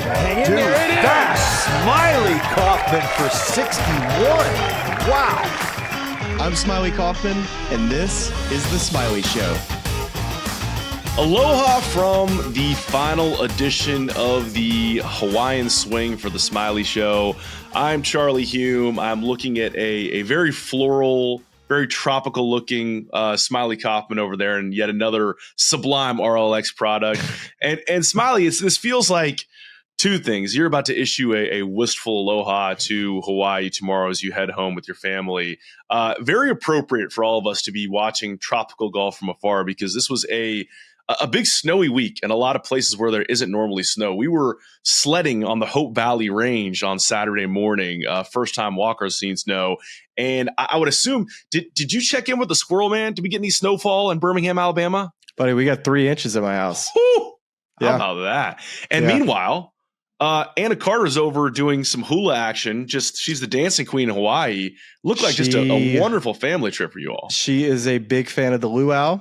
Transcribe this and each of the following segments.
Hang in Dude, there. It is. that Smylie Kaufman for 61. Wow. I'm Smylie Kaufman, and this is The Smylie Show. Aloha from the final edition of the Hawaiian Swing for the Smylie Show. I'm Charlie Hulme. I'm looking at a very floral, very tropical looking Smylie Kaufman over there, and yet another sublime RLX product. and Smylie, this feels like two things. You're about to issue a wistful aloha to Hawaii tomorrow as you head home with your family. Very appropriate for all of us to be watching tropical golf from afar, because this was a big snowy week in a lot of places where there isn't normally snow. We were sledding on the Hope Valley Range on Saturday morning. First time walkers seen snow. And I would assume, did you check in with the squirrel man? Did we get any snowfall in Birmingham, Alabama? Buddy, we got 3 inches at my house. Woo! Yeah. How about that? And meanwhile, Anna Carter's over doing some hula action. She's the dancing queen in Hawaii. Looked like just a wonderful family trip for you all. She is a big fan of the luau.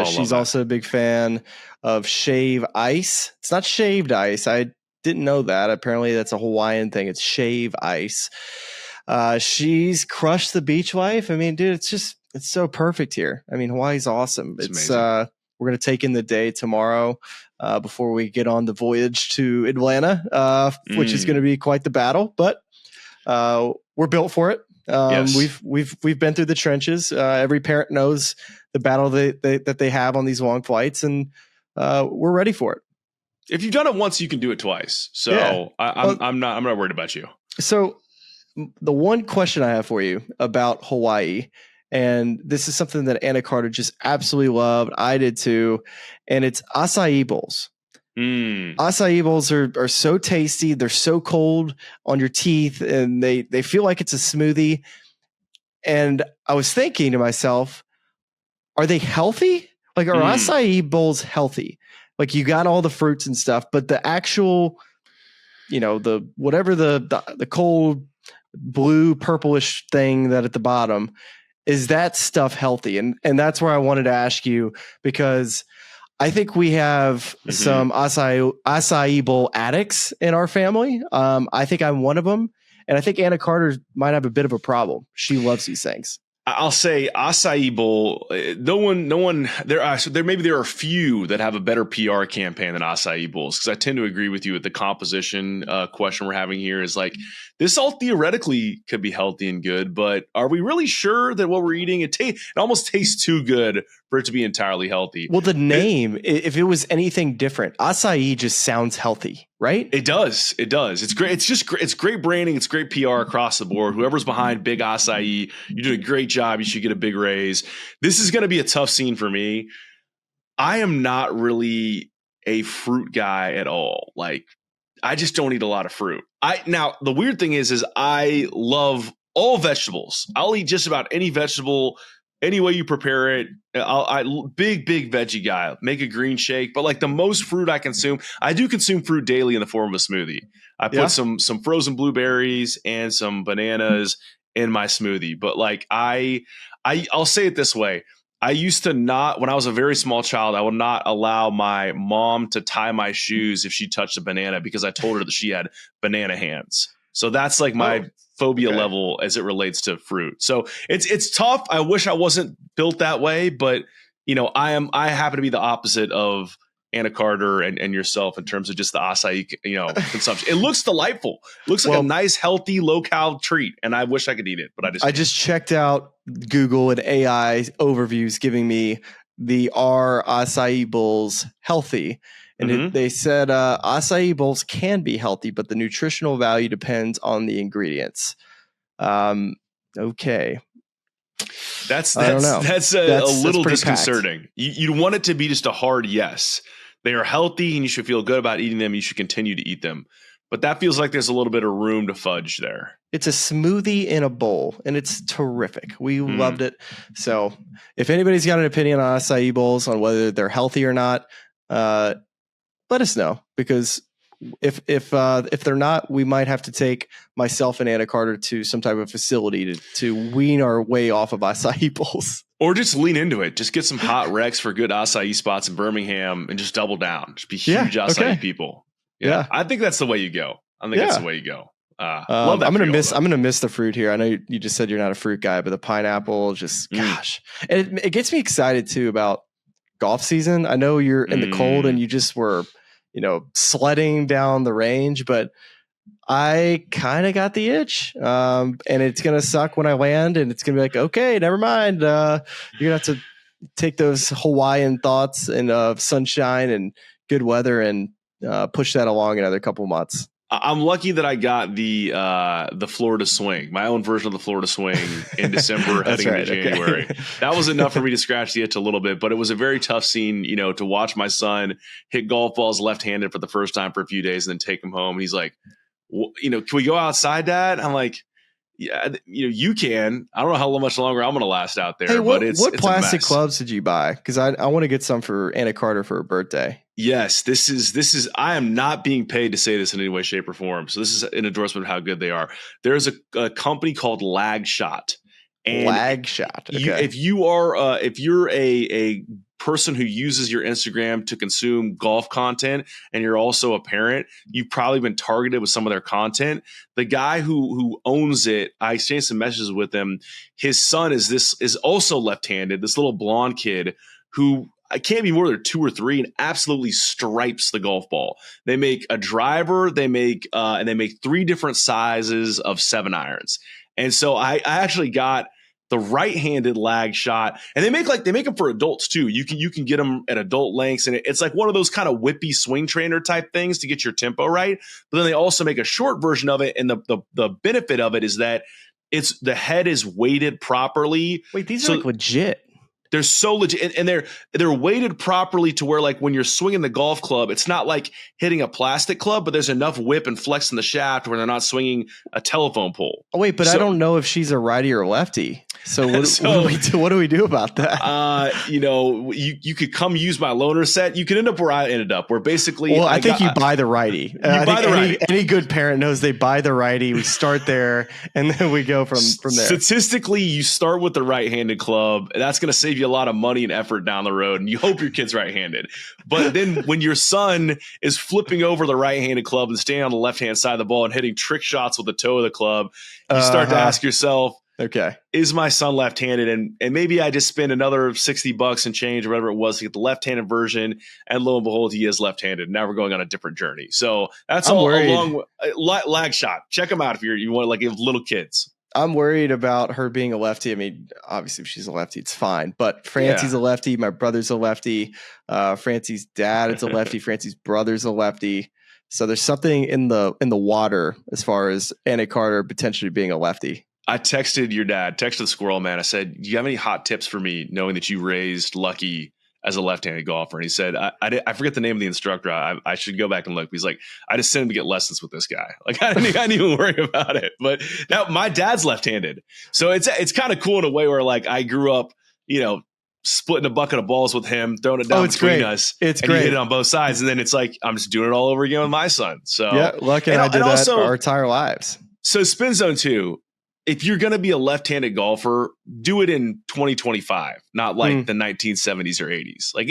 She's also a big fan of shave ice. It's not shaved ice. I didn't know that. Apparently that's a Hawaiian thing. It's shave ice. She's crushed the beach life. I mean, dude, it's so perfect here. I mean, Hawaii's awesome. It's we're going to take in the day tomorrow before we get on the voyage to Atlanta, which is going to be quite the battle, but we're built for it. Yes. We've been through the trenches. Every parent knows the battle that they have on these long flights, and we're ready for it. If you've done it once, you can do it twice. So yeah. I'm not worried about you. So the one question I have for you about Hawaii, and this is something that Anna Carter just absolutely loved. I did too. And it's acai bowls. Acai bowls are so tasty. They're so cold on your teeth, and they feel like it's a smoothie. And I was thinking to myself, are they healthy? Like, are acai bowls healthy? Like, you got all the fruits and stuff, but the actual, the cold blue purplish thing that at the bottom, is that stuff healthy? And that's where I wanted to ask you, because I think we have some acai bowl addicts in our family. I think I'm one of them. And I think Anna Carter might have a bit of a problem. She loves these things. I'll say acai bowl. No one. There are a few that have a better PR campaign than acai bowls, because I tend to agree with you with the composition question we're having here. Is like, this all theoretically could be healthy and good, but are we really sure that what we're eating it almost tastes too good for it to be entirely healthy? Well, the name, if it was anything different, acai just sounds healthy, right? It does. It's great. It's great branding. It's great PR across the board. Whoever's behind Big Acai, you did a great job. You should get a big raise. This is going to be a tough scene for me. I am not really a fruit guy at all. Like, I just don't eat a lot of fruit. Now the weird thing is I love all vegetables. I'll eat just about any vegetable, any way you prepare it. Big veggie guy. Make a green shake, but like the most fruit I consume, I do consume fruit daily in the form of a smoothie. I put some frozen blueberries and some bananas in my smoothie. But like I'll say it this way. I used to not, when I was a very small child, I would not allow my mom to tie my shoes if she touched a banana, because I told her that she had banana hands. So that's like my phobia level as it relates to fruit. So it's tough. I wish I wasn't built that way, but I happen to be the opposite of Anna Carter and yourself in terms of just the acai, consumption. It looks delightful. It looks like a nice, healthy, low-cal treat, and I wish I could eat it, but I just checked out Google and AI overviews giving me the acai bowls healthy. And they said acai bowls can be healthy, but the nutritional value depends on the ingredients. Okay. That's a little disconcerting. You'd want it to be just a hard yes. They are healthy and you should feel good about eating them. You should continue to eat them. But that feels like there's a little bit of room to fudge there. It's a smoothie in a bowl, and it's terrific. We loved it. So if anybody's got an opinion on acai bowls, on whether they're healthy or not, let us know, because if they're not, we might have to take myself and Anna Carter to some type of facility to wean our way off of acai bowls. Or just lean into it. Just get some hot recs for good acai spots in Birmingham and just double down. Just be huge acai people. Yeah. I think that's the way you go. That's the way you go. I'm gonna miss the fruit here. I know you just said you're not a fruit guy, but the pineapple, gosh, and it gets me excited too about golf season. I know you're in the cold and you just were, sledding down the range, but I kind of got the itch, and it's gonna suck when I land, and it's gonna be like, okay, never mind. You're gonna have to take those Hawaiian thoughts and sunshine and good weather and push that along another couple months. I'm lucky that I got the Florida swing, my own version of the Florida swing in December heading into January. Okay. That was enough for me to scratch the itch a little bit, but it was a very tough scene, to watch my son hit golf balls left-handed for the first time for a few days and then take him home. He's like, can we go outside, Dad? I'm like, yeah, you can. I don't know how much longer I'm going to last out there. Hey, what plastic clubs did you buy? Because I want to get some for Anna Carter for her birthday. Yes, this is. I am not being paid to say this in any way, shape, or form. So this is an endorsement of how good they are. There's a company called Lag Shot. And Lag Shot. Okay. If you're a person who uses your Instagram to consume golf content and you're also a parent, you've probably been targeted with some of their content. The guy who owns it, I exchanged some messages with him. His son is also left-handed, this little blonde kid who I can't be more than 2 or 3 and absolutely stripes the golf ball. They make a driver, and they make 3 different sizes of 7 irons. And so I actually got the right-handed Lag Shot, and they make them for adults too. You can get them at adult lengths, and it's like one of those kind of whippy swing trainer type things to get your tempo right. But then they also make a short version of it, and the benefit of it is that the head is weighted properly. Wait, these are like legit. They're so legit, and they're weighted properly to where, like, when you're swinging the golf club, it's not like hitting a plastic club, but there's enough whip and flex in the shaft where they're not swinging a telephone pole. Oh wait, but I don't know if she's a righty or a lefty. So what do we do about that? You could come use my loaner set. You could end up where I ended up, where basically, well, I think you buy the righty. Any good parent knows they buy the righty. We start there, and then we go from there. Statistically, you start with the right-handed club. That's going to save you a lot of money and effort down the road, and you hope your kid's right-handed. But then when your son is flipping over the right-handed club and staying on the left-hand side of the ball and hitting trick shots with the toe of the club, you start to ask yourself, okay, is my son left-handed? And maybe I just spend another $60 and change or whatever it was to get the left-handed version, and lo and behold, he is left-handed. Now we're going on a different journey. So that's all along Lag Shot. Check them out if you want, like, you have little kids. I'm worried about her being a lefty. I mean, obviously, if she's a lefty, it's fine. But Francie's a lefty. My brother's a lefty. Francie's dad is a lefty. Francie's brother's a lefty. So there's something in the water as far as Anna Carter potentially being a lefty. I texted the squirrel man. I said, do you have any hot tips for me, knowing that you raised Lucky as a left-handed golfer? And he said, I forget the name of the instructor. I should go back and look. He's like, I just sent him to get lessons with this guy. Like, I didn't even worry about it. But now my dad's left-handed. So it's kind of cool in a way where, like, I grew up, splitting a bucket of balls with him, throwing it down between us. It's and great. He hit it on both sides. And then it's like, I'm just doing it all over again with my son. So yeah, Lucky and I did that our entire lives. So Spin Zone 2, if you're going to be a left-handed golfer, do it in 2025, not like the 1970s or 80s. Like,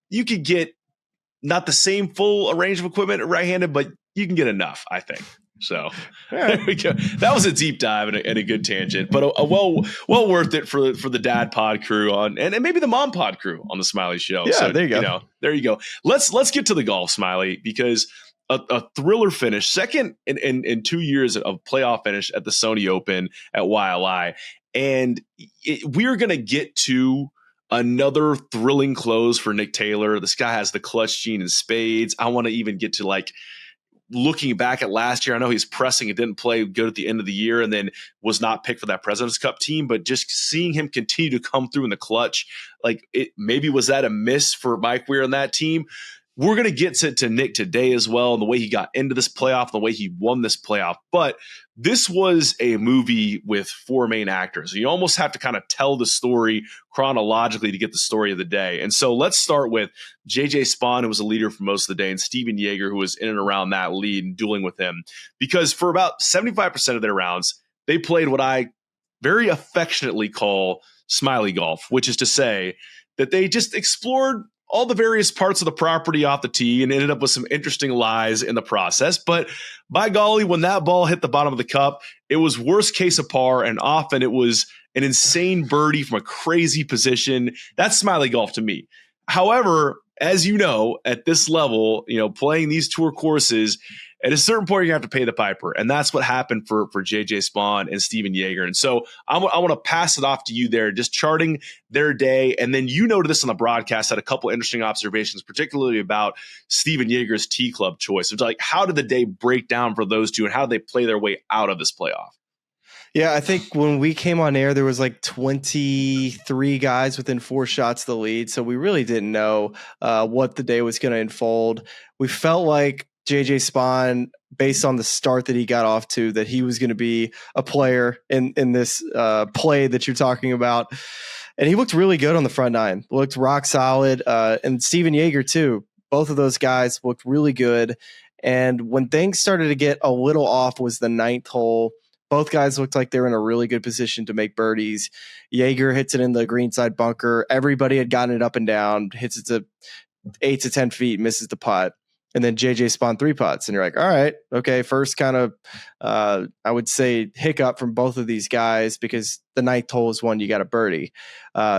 you could get not the same full range of equipment right-handed, but you can get enough, I think. So there we go. That was a deep dive and a good tangent, but a well worth it for the dad pod crew and maybe the mom pod crew on the Smylie show. Yeah, so, there you go. There you go. Let's get to the golf, Smylie, because a thriller finish, second in 2 years of playoff finish at the Sony Open at YLI. And we're going to get to another thrilling close for Nick Taylor. This guy has the clutch gene in spades. I want to even get to, like, looking back at last year. I know he's pressing. It didn't play good at the end of the year and then was not picked for that President's Cup team. But just seeing him continue to come through in the clutch, like, maybe was that a miss for Mike Weir and that team? We're going to get to Nick today as well, and the way he got into this playoff, the way he won this playoff. But this was a movie with 4 main actors. You almost have to kind of tell the story chronologically to get the story of the day. And so let's start with JJ Spaun, who was a leader for most of the day, and Stephan Jaeger, who was in and around that lead and dueling with him. Because for about 75% of their rounds, they played what I very affectionately call Smylie golf, which is to say that they just explored all the various parts of the property off the tee and ended up with some interesting lies in the process. But by golly, when that ball hit the bottom of the cup, it was worst case a par, and often it was an insane birdie from a crazy position. That's Smylie golf to me. However, as you know, at this level, playing these tour courses, at a certain point, you're going to have to pay the piper. And that's what happened for JJ Spaun and Stephan Jaeger. And so I want to pass it off to you there, just charting their day. And then you noted this on the broadcast, had a couple interesting observations, particularly about Stephan Jaeger's tee club choice. It's like, how did the day break down for those two, and how did they play their way out of this playoff? Yeah, I think when we came on air, there was like 23 guys within 4 shots of the lead. So we really didn't know what the day was going to unfold. We felt like JJ Spaun, based on the start that he got off to, that he was going to be a player in this play that you're talking about. And he looked really good on the front nine, looked rock solid. And Stephan Jaeger too. Both of those guys looked really good. And when things started to get a little off was the 9th hole. Both guys looked like they were in a really good position to make birdies. Jaeger hits it in the greenside bunker. Everybody had gotten it up and down, hits it to 8 to 10 feet, misses the putt. And then JJ Spaun 3 putts. And you're like, all right, okay, first kind of, I would say, hiccup from both of these guys, because the 9th hole is one you got a birdie.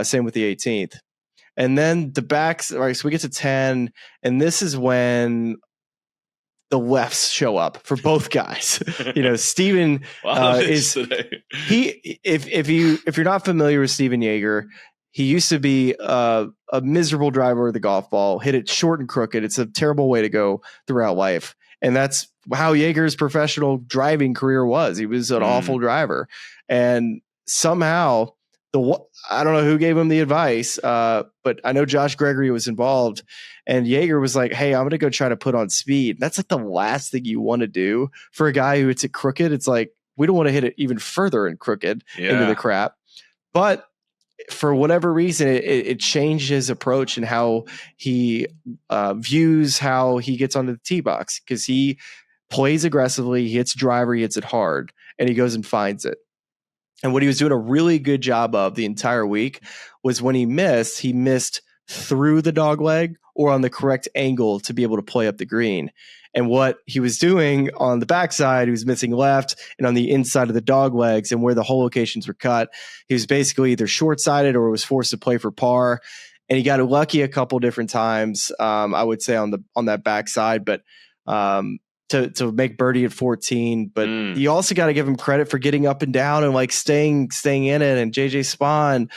Same with the 18th. And then the backs, all right, so we get to 10, and this is when the lefts show up for both guys. Stephan is if you're not familiar with Stephan Jaeger, he used to be a miserable driver of the golf ball, hit it short and crooked. It's a terrible way to go throughout life. And that's how Jaeger's professional driving career was. He was an awful driver. And somehow, I don't know who gave him the advice, but I know Josh Gregory was involved. And Jaeger was like, hey, I'm going to go try to put on speed. That's like the last thing you want to do for a guy who hits it crooked. It's like, we don't want to hit it even further and crooked into the crap. But for whatever reason, it changed his approach and how he views how he gets onto the tee box, because he plays aggressively, he hits driver, he hits it hard, and he goes and finds it. And what he was doing a really good job of the entire week was when he missed through the dog leg or on the correct angle to be able to play up the green. And what he was doing on the backside, he was missing left, and on the inside of the dog legs and where the hole locations were cut, he was basically either short-sided or was forced to play for par. And he got lucky a couple different times, I would say, on that backside, but to make birdie at 14. But you also got to give him credit for getting up and down and like staying in it. And JJ Spaun,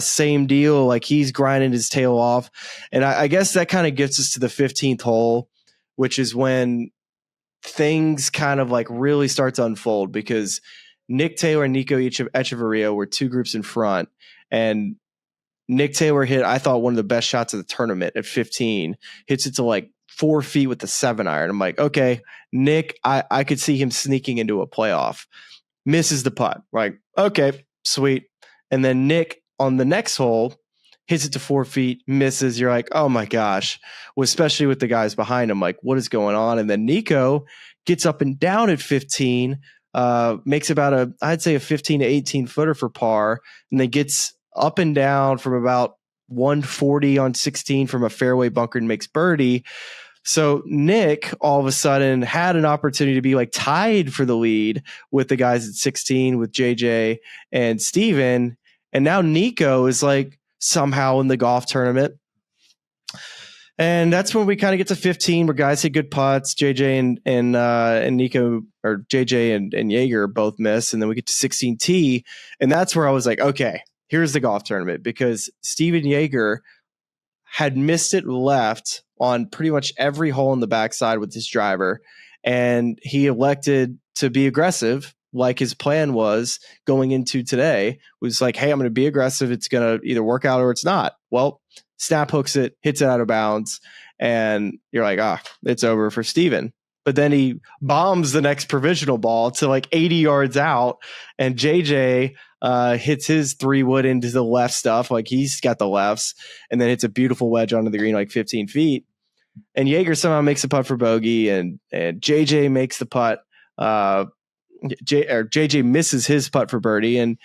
same deal. Like, he's grinding his tail off. And I guess that kind of gets us to the 15th hole, which is when things kind of like really start to unfold, because Nick Taylor and Nico Echavarria were 2 groups in front, and Nick Taylor hit, I thought, one of the best shots of the tournament at 15, hits it to like 4 feet with the 7-iron. I'm like, okay, Nick, I could see him sneaking into a playoff. Misses the putt. Like, okay, sweet. And then Nick on the next hole hits it to 4 feet, misses. You're like, oh my gosh. Well, especially with the guys behind him, like, what is going on? And then Nico gets up and down at 15, makes about I'd say a 15 to 18 footer for par, and then gets up and down from about 140 on 16 from a fairway bunker and makes birdie. So Nick all of a sudden had an opportunity to be like tied for the lead with the guys at 16 with JJ and Stephan. And now Nico is like somehow in the golf tournament. And that's when we kind of get to 15, where guys hit good putts. JJ and Nico, or JJ and Jaeger both miss. And then we get to 16T. And that's where I was like, okay, here's the golf tournament, because Stephan Jaeger had missed it left on pretty much every hole in the backside with his driver. And he elected to be aggressive, like his plan was going into today. Was like, hey, I'm going to be aggressive. It's going to either work out or it's not. Well, snap hooks it, hits it out of bounds, and you're like, it's over for Stephan. But then he bombs the next provisional ball to like 80 yards out, and JJ hits his 3-wood into the left stuff, like he's got the lefts, and then hits a beautiful wedge onto the green like 15 feet. And Jaeger somehow makes a putt for bogey, and JJ makes the putt. JJ misses his putt for birdie, and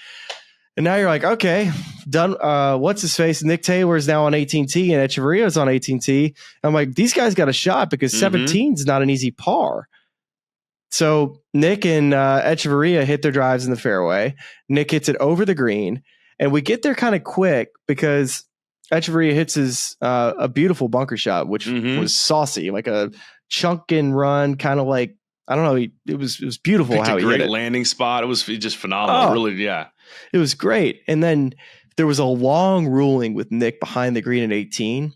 And now you're like, okay, done. What's his face? Nick Taylor is now on 18T and Echavarria is on 18T. I'm like, these guys got a shot because 17 is not an easy par. So Nick and Echavarria hit their drives in the fairway. Nick hits it over the green, and we get there kind of quick because Echavarria hits his a beautiful bunker shot, which was saucy, like a chunk and run, kind of like, I don't know. It was beautiful. Picked how a he hit great it. landing spot. It was just phenomenal. Really, yeah. It was great. And then there was a long ruling with Nick behind the green at 18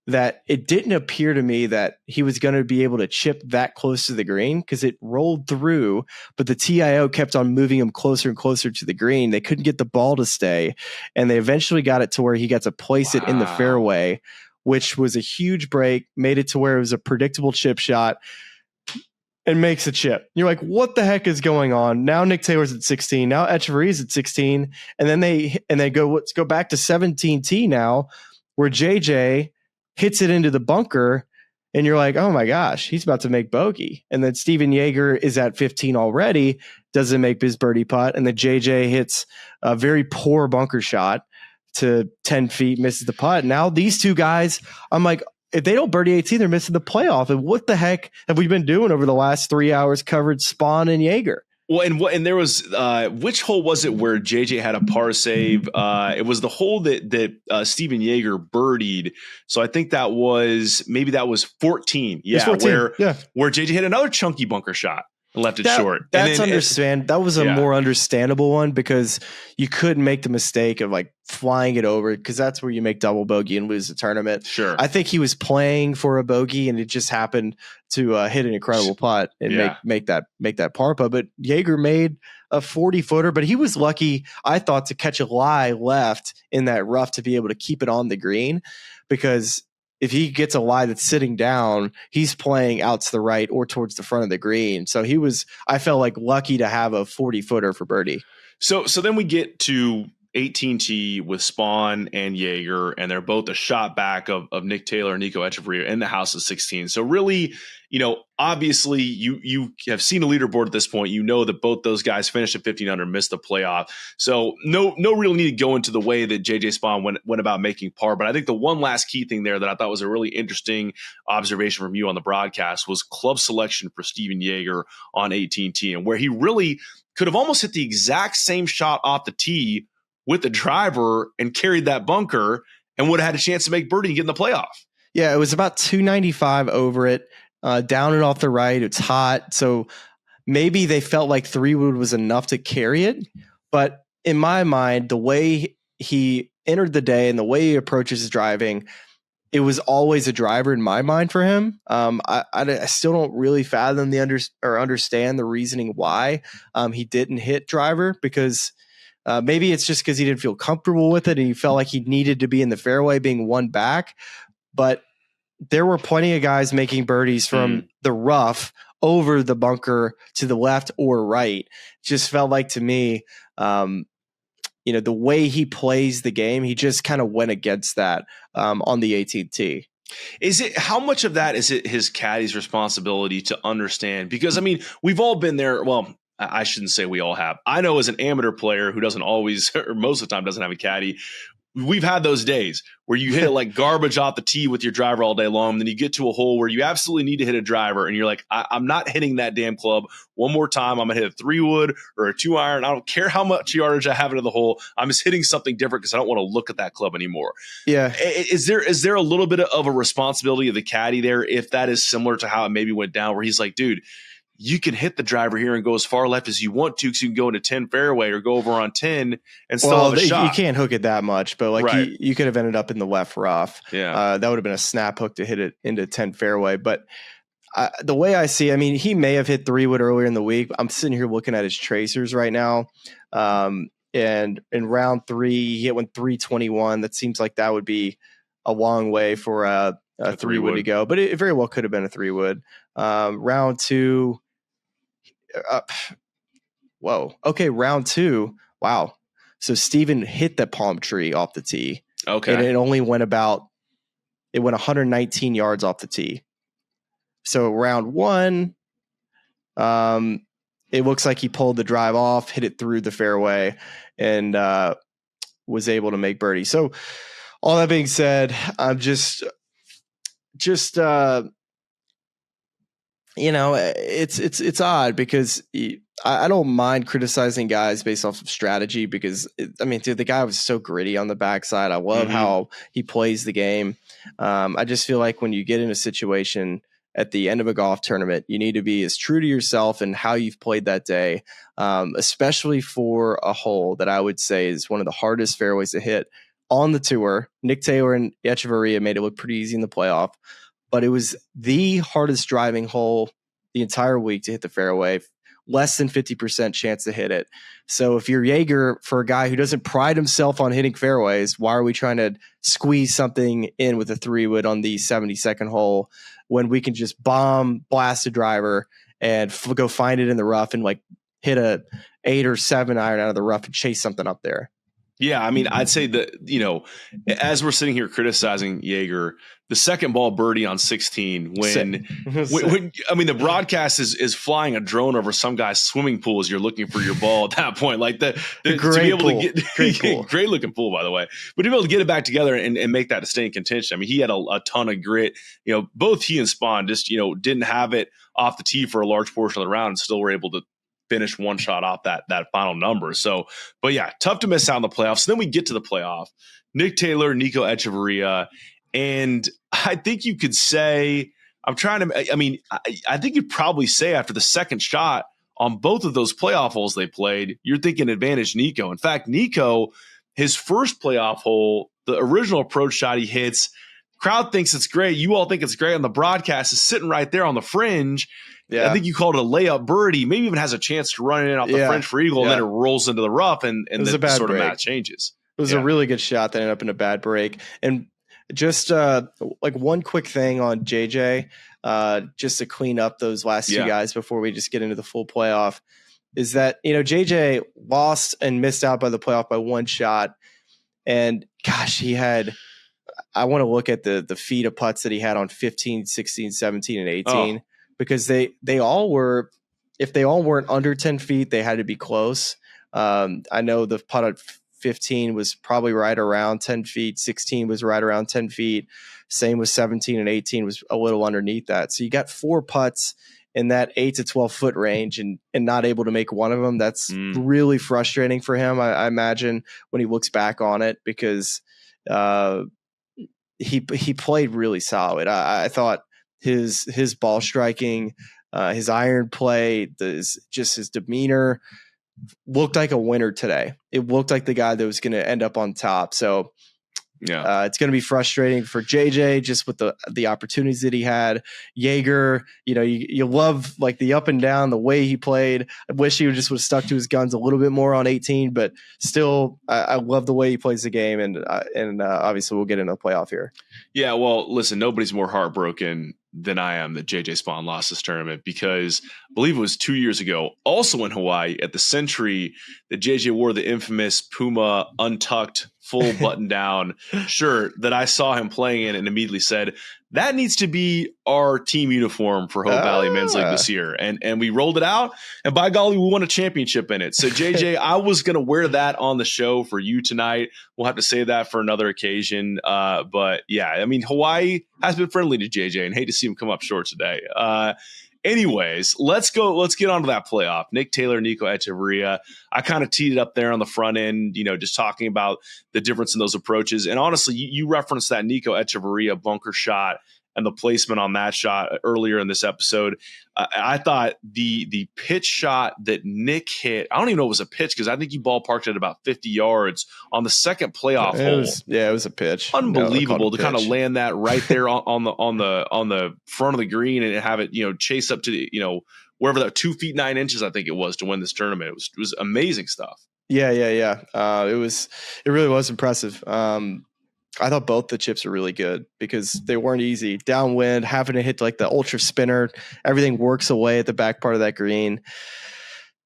that it didn't appear to me that he was going to be able to chip that close to the green because it rolled through, but the TIO kept on moving him closer and closer to the green. They couldn't get the ball to stay, and they eventually got it to where he got to place it in the fairway, which was a huge break, made it to where it was a predictable chip shot, and makes a chip. You're like, what the heck is going on? Now Nick Taylor's at 16. Now Echavarria's at 16. And then they go, let's go back to 17T now, where JJ hits it into the bunker. And you're like, oh my gosh, he's about to make bogey. And then Stephan Jaeger is at 15 already, doesn't make his birdie putt. And then JJ hits a very poor bunker shot to 10 feet, misses the putt. Now these two guys, I'm like, if they don't birdie 18, they're missing the playoff. And what the heck have we been doing over the last 3 hours? Covered Spaun and Jaeger. Well, and there was which hole was it where JJ had a par save? It was the hole that Stephan Jaeger birdied. So I think that was 14. Yeah, 14. Where JJ hit another chunky bunker shot and left it short. That was a more understandable one because you couldn't make the mistake of like flying it over because that's where you make double bogey and lose the tournament. Sure. I think he was playing for a bogey and it just happened to hit an incredible putt and make that par putt. But Jaeger made a 40-footer, but he was lucky, I thought, to catch a lie left in that rough to be able to keep it on the green because if he gets a lie that's sitting down, he's playing out to the right or towards the front of the green. So I felt like lucky to have a 40-footer for birdie. So then we get to 18T with Spaun and Jaeger, and they're both a shot back of Nick Taylor and Nico Echavarria in the house of 16. So really, obviously you have seen a leaderboard at this point. You know that both those guys finished at 15 under, missed the playoff. So no real need to go into the way that JJ Spaun went about making par. But I think the one last key thing there that I thought was a really interesting observation from you on the broadcast was club selection for Stephan Jaeger on 18T, and where he really could have almost hit the exact same shot off the tee with the driver and carried that bunker and would have had a chance to make birdie and get in the playoff. Yeah, it was about 295 over it, down and off the right. It's hot. So maybe they felt like 3-wood was enough to carry it. But in my mind, the way he entered the day and the way he approaches his driving, it was always a driver in my mind for him. I still don't really fathom understand the reasoning why he didn't hit driver because maybe it's just because he didn't feel comfortable with it and he felt like he needed to be in the fairway being one back. But there were plenty of guys making birdies from the rough over the bunker to the left or right. Just felt like to me, the way he plays the game, he just kind of went against that on the 18th. How much of that is it his caddy's responsibility to understand? Because, I mean, we've all been there. Well, I shouldn't say we all have. I know as an amateur player who doesn't always, or most of the time doesn't have a caddy, we've had those days where you hit it like garbage off the tee with your driver all day long. And then you get to a hole where you absolutely need to hit a driver. And you're like, I'm not hitting that damn club one more time. I'm going to hit a 3-wood or a 2-iron. I don't care how much yardage I have into the hole. I'm just hitting something different because I don't want to look at that club anymore. Yeah. Is there a little bit of a responsibility of the caddy there if that is similar to how it maybe went down where he's like, dude, you can hit the driver here and go as far left as you want to because you can go into 10 fairway or go over on 10 and still have a shot. You can't hook it that much, but you could have ended up in the left rough. Yeah. That would have been a snap hook to hit it into 10 fairway. But the way I see, I mean, he may have hit 3-wood earlier in the week. I'm sitting here looking at his tracers right now. And in round 3, he hit 321. That seems like that would be a long way for a 3-wood to go, but it very well could have been a 3-wood. Round 2. Round 2. Wow. So Stephan hit the palm tree off the tee. Okay. And it only went 119 yards off the tee. So round 1, it it looks like he pulled the drive off, hit it through the fairway, and was able to make birdie. So all that being said, I'm just it's odd because I don't mind criticizing guys based off of strategy because dude, the guy was so gritty on the backside. I love how he plays the game. I just feel like when you get in a situation at the end of a golf tournament, you need to be as true to yourself and how you've played that day, especially for a hole that I would say is one of the hardest fairways to hit on the tour. Nick Taylor and Echavarria made it look pretty easy in the playoff, but it was the hardest driving hole the entire week to hit the fairway. Less than 50% chance to hit it. So if you're Jaeger, for a guy who doesn't pride himself on hitting fairways, why are we trying to squeeze something in with a 3-wood on the 72nd hole when we can just blast a driver and go find it in the rough and like hit a 8 or 7 iron out of the rough and chase something up there? Yeah, I mean, I'd say that, as we're sitting here criticizing Jaeger, the second ball birdie on 16, when the broadcast is flying a drone over some guy's swimming pool as you're looking for your ball at that point. Like to be able pool. to get great looking pool, by the way, but to be able to get it back together and make that to stay in contention. I mean, he had a ton of grit. Both he and Spaun just didn't have it off the tee for a large portion of the round and still were able to finish one shot off that final number. So, but yeah, tough to miss out on the playoffs. So then we get to the playoff, Nick Taylor, Nico Echavarria. And I think you could say, I think you'd probably say after the second shot on both of those playoff holes they played, you're thinking advantage Nico. In fact, Nico, his first playoff hole, the original approach shot he hits, crowd thinks it's great. You all think it's great on the broadcast, is sitting right there on the fringe. Yeah. I think you called it a layup birdie, maybe even has a chance to run it in off the fringe for eagle, and then it rolls into the rough, and then the sort of match changes. It was a really good shot that ended up in a bad break. And just like one quick thing on JJ, just to clean up those last two guys before we just get into the full playoff, is that, JJ lost and missed out by the playoff by one shot. And gosh, I want to look at the feet of putts that he had on 15, 16, 17, and 18. Because they all were, if they all weren't under 10 feet, they had to be close. I know the putt at 15 was probably right around 10 feet. 16 was right around 10 feet. Same with 17 and 18 was a little underneath that. So you got 4 putts in that 8 to 12 foot range and not able to make one of them. That's really frustrating for him, I imagine, when he looks back on it, because he played really solid. I thought his ball striking, his iron play, his demeanor looked like a winner today. It looked like the guy that was going to end up on top. So it's going to be frustrating for JJ just with the opportunities that he had. Jaeger, you love like the up and down, the way he played. I wish he would have stuck to his guns a little bit more on 18, but still, I love the way he plays the game, and obviously we'll get into the playoff here. Yeah, well, listen, nobody's more heartbroken than I am that JJ Spaun lost this tournament, because I believe it was 2 years ago, also in Hawaii at the Century, that JJ wore the infamous Puma untucked full button down shirt that I saw him playing in and immediately said, that needs to be our team uniform for Hope Valley Men's League this year. And we rolled it out, and by golly, we won a championship in it. So JJ, I was going to wear that on the show for you tonight. We'll have to save that for another occasion. But yeah, I mean, Hawaii has been friendly to JJ, and hate to see him come up short today. Anyways, let's get on to that playoff. Nick Taylor, Nico Echavarria. I kind of teed it up there on the front end, just talking about the difference in those approaches. And honestly, you referenced that Nico Echavarria bunker shot and the placement on that shot earlier in this episode. I thought the pitch shot that Nick hit, I don't even know if it was a pitch, because I think he ballparked it about 50 yards on the second playoff hole. It was a pitch. Unbelievable to kind of land that right there on the front of the green and have it, chase up to wherever that 2 feet 9 inches I think it was to win this tournament. It was amazing stuff. Yeah. It really was impressive. I thought both the chips were really good because they weren't easy. Downwind, having to hit like the ultra spinner, everything works away at the back part of that green.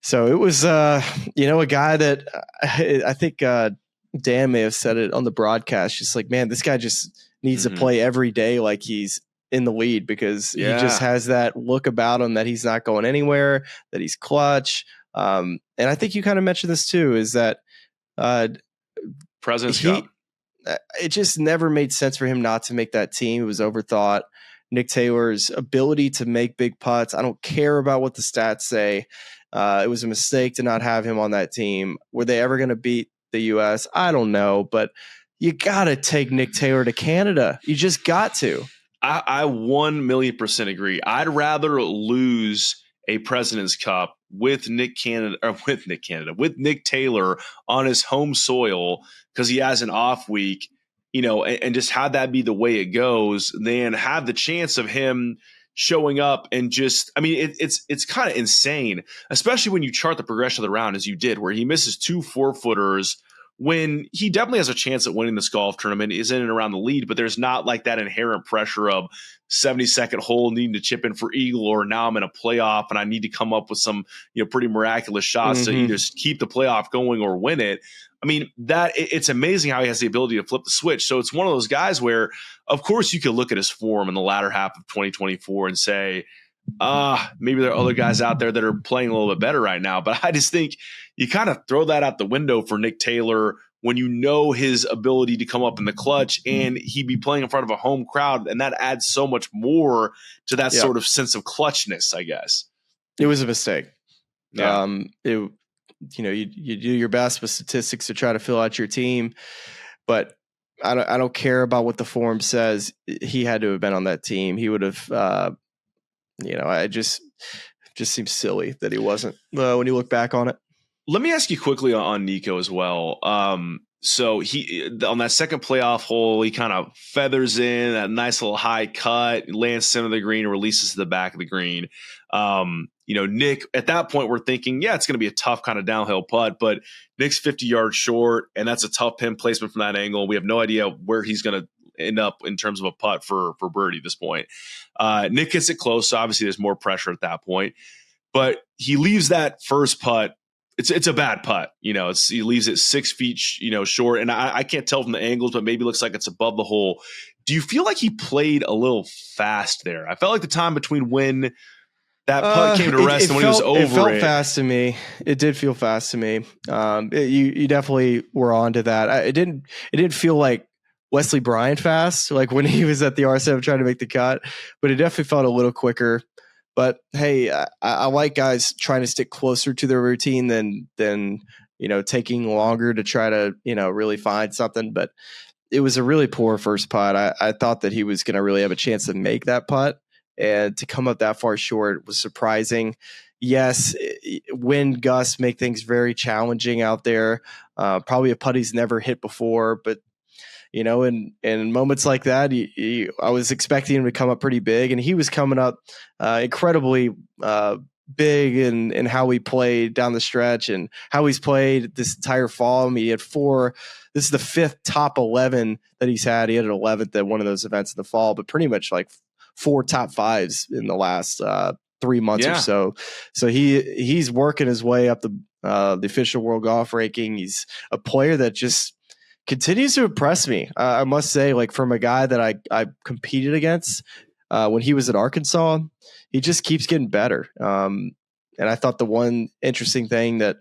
So it was, a guy that I think Dan may have said it on the broadcast. Just like, man, this guy just needs to play every day like he's in the lead because he just has that look about him that he's not going anywhere, that he's clutch. And I think you kind of mentioned this too, is that President's Cup. It just never made sense for him not to make that team. It was overthought. Nick Taylor's ability to make big putts, I don't care about what the stats say. It was a mistake to not have him on that team. Were they ever going to beat the U.S.? I don't know, but you got to take Nick Taylor to Canada. You just got to. I 1,000,000% agree. I'd rather lose a President's Cup with Nick Taylor on his home soil because he has an off week, and just have that be the way it goes, than have the chance of him showing up and just, it's kind of insane, especially when you chart the progression of the round as you did, where he misses 2 4-footers when he definitely has a chance at winning this golf tournament, is in and around the lead, but there's not like that inherent pressure of 72nd hole needing to chip in for eagle, or now I'm in a playoff and I need to come up with some, pretty miraculous shots to either keep the playoff going or win it. It's amazing how he has the ability to flip the switch. So it's one of those guys where, of course, you could look at his form in the latter half of 2024 and say, maybe there are other guys out there that are playing a little bit better right now. But I just think you kind of throw that out the window for Nick Taylor when you know his ability to come up in the clutch, and he'd be playing in front of a home crowd. And that adds so much more to that sort of sense of clutchness, I guess. It was a mistake. Yeah. You do your best with statistics to try to fill out your team, but I don't care about what the form says. He had to have been on that team. He would have, it just seems silly that he wasn't when you look back on it. Let me ask you quickly on Nico as well. So he, on that second playoff hole, he kind of feathers in that nice little high cut, lands center of the green, and releases to the back of the green. Nick, at that point, we're thinking, it's going to be a tough kind of downhill putt, but Nick's 50 yards short, and that's a tough pin placement from that angle. We have no idea where he's going to end up in terms of a putt for birdie at this point. Nick gets it close, so obviously there's more pressure at that point, but he leaves that first putt. It's a bad putt. He leaves it 6 feet, short. And I can't tell from the angles, but maybe it looks like it's above the hole. Do you feel like he played a little fast there? I felt like the time between when that putt came to rest and when he was over it felt fast to me. It did feel fast to me. You definitely were onto that. It didn't feel like Wesley Bryan fast, like when he was at the R7 trying to make the cut, but it definitely felt a little quicker. But hey, I like guys trying to stick closer to their routine than taking longer to try to really find something. But it was a really poor first putt. I thought that he was going to really have a chance to make that putt, and to come up that far short was surprising. Yes, wind gusts make things very challenging out there. Probably a putt he's never hit before, but in moments like that, I was expecting him to come up pretty big, and he was coming up incredibly big in how he played down the stretch and how he's played this entire fall. He had 4. This is the 5th top 11 that he's had. He had an 11th at one of those events in the fall, but pretty much like 4 top 5s in the last 3 months or so. So he's working his way up the official world golf ranking. He's a player that just continues to impress me. I must say, like, from a guy that I competed against when he was at Arkansas, he just keeps getting better. And I thought the one interesting thing that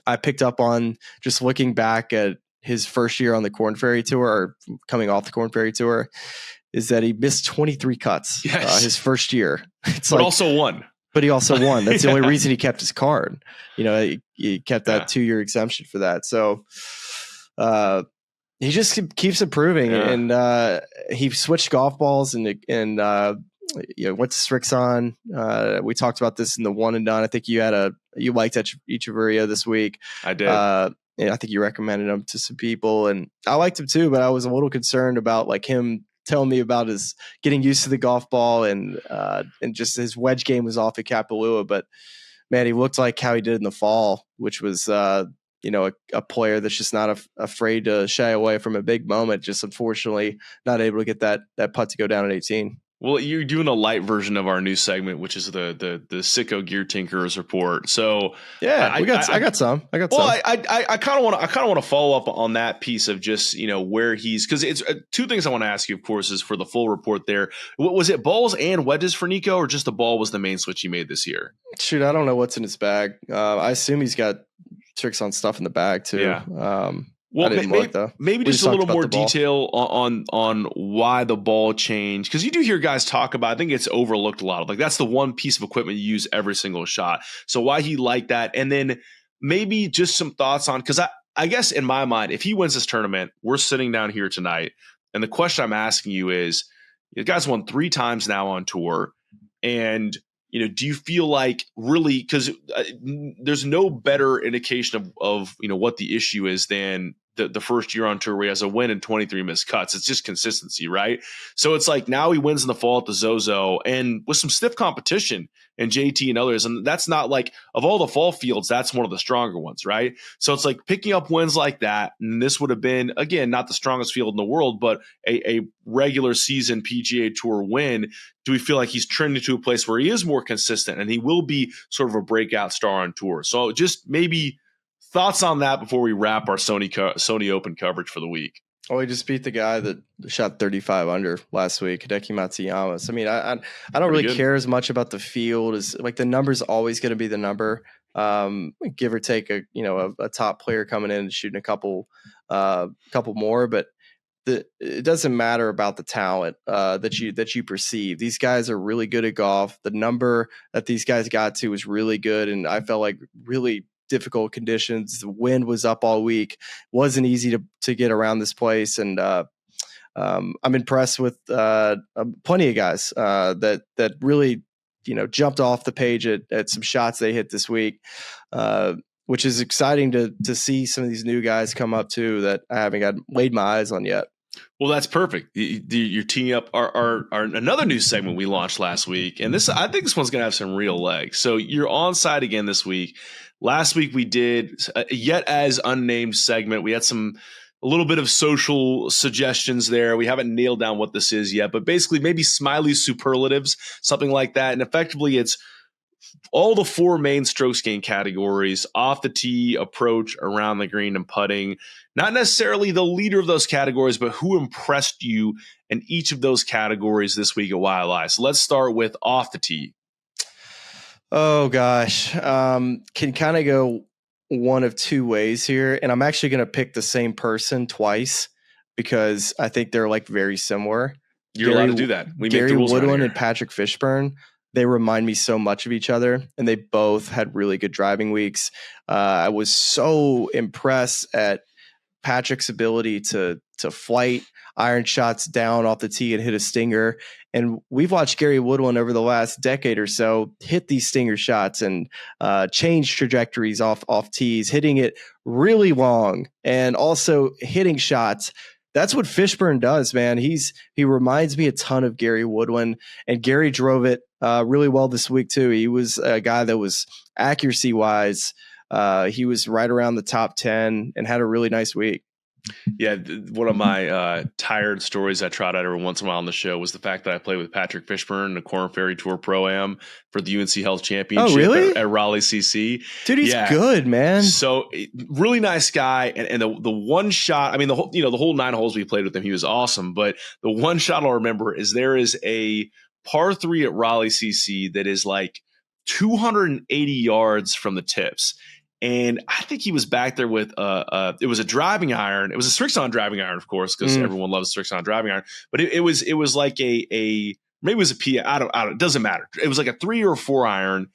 I picked up on just looking back at his first year on the Korn Ferry Tour, or coming off the Korn Ferry Tour, is that he missed 23 cuts his first year. But also won. But he also won. That's the only reason he kept his card. He kept that 2-year exemption for that. So he just keeps improving, and he switched golf balls and went to Strixon. We talked about this in the one and done. I think you liked Echavarria this week. I did. And I think you recommended him to some people, and I liked him too, but I was a little concerned about like him telling me about his getting used to the golf ball and just his wedge game was off at Kapalua. But man, he looked like how he did in the fall, which was, a player that's just not afraid to shy away from a big moment. Just unfortunately not able to get that putt to go down at 18. Well, you're doing a light version of our new segment, which is the Sicko Gear Tinkerers report. So yeah, I got some. I kind of want to follow up on that piece of just, where he's, because it's two things I want to ask you, of course, is for the full report there. What was it, balls and wedges for Nico, or just the ball was the main switch he made this year? Shoot, I don't know what's in his bag. I assume he's got tricks on stuff in the bag too. Yeah. Well, maybe just a little more detail on why the ball changed, because you do hear guys talk about, I think it's overlooked a lot. Like, that's the one piece of equipment you use every single shot. So why he liked that, and then maybe just some thoughts on, because I guess in my mind, if he wins this tournament, we're sitting down here tonight, and the question I'm asking you is, the guy's won 3 times now on tour, and do you feel like really, because there's no better indication of what the issue is than the first year on tour where he has a win and 23 missed cuts. It's just consistency, right? So it's like now he wins in the fall at the Zozo and with some stiff competition and JT and others. And that's not like, of all the fall fields, that's one of the stronger ones, right? So it's like picking up wins like that. And this would have been, again, not the strongest field in the world, but a regular season PGA Tour win. Do we feel like he's trending to a place where he is more consistent and he will be sort of a breakout star on tour? So just maybe thoughts on that before we wrap our Sony Open coverage for the week. Oh, he just beat the guy that shot 35 under last week, Hideki Matsuyama. So, I mean, I don't really care as much about the field. As like, the number's always going to be the number, give or take a top player coming in and shooting a couple more, but it doesn't matter about the talent that you perceive. These guys are really good at golf. The number that these guys got to was really good, and I felt like really difficult conditions. The wind was up all week. Wasn't easy to get around this place, and I'm impressed with plenty of guys that really jumped off the page at some shots they hit this week, which is exciting to see some of these new guys come up too that I haven't laid my eyes on yet. Well, that's perfect. You're teeing up our another new segment we launched last week, and I think this one's going to have some real legs. So you're on site again this week. Last week we did a yet as unnamed segment. We had a little bit of social suggestions there. We haven't nailed down what this is yet, but basically maybe Smylie superlatives, something like that. And effectively it's all the 4 main strokes gain categories: off the tee, approach, around the green, and putting. Not necessarily the leader of those categories, but who impressed you in each of those categories this week at YLI. So let's start with off the tee. Oh gosh, can kind of go one of 2 ways here, and I'm actually going to pick the same person twice because I think they're like very similar. You're allowed to do that. Gary Woodland and Patrick Fishburne. They remind me so much of each other, and they both had really good driving weeks. I was so impressed at Patrick's ability to flight iron shots down off the tee and hit a stinger. And we've watched Gary Woodland over the last decade or so hit these stinger shots and change trajectories off tees, hitting it really long and also hitting shots. That's what Fishburne does, man. He reminds me a ton of Gary Woodland, and Gary drove it really well this week too. He was a guy that was accuracy wise. He was right around the top 10 and had a really nice week. Yeah, one of my tired stories I trot out every once in a while on the show was the fact that I played with Patrick Fishburne in the Korn Ferry Tour Pro-Am for the UNC Health Championship. Oh, really? At Raleigh CC. Dude, he's good, man. So really nice guy. And the one shot, I mean, the whole 9 holes we played with him, he was awesome. But the one shot I'll remember is there is a par 3 at Raleigh CC that is like 280 yards from the tips. And I think he was back there with it was a driving iron. It was a Strixon driving iron, of course, because everyone loves Strixon driving iron. But it was like a maybe it was a P. I don't. It doesn't matter. It was like a 3 or 4 iron,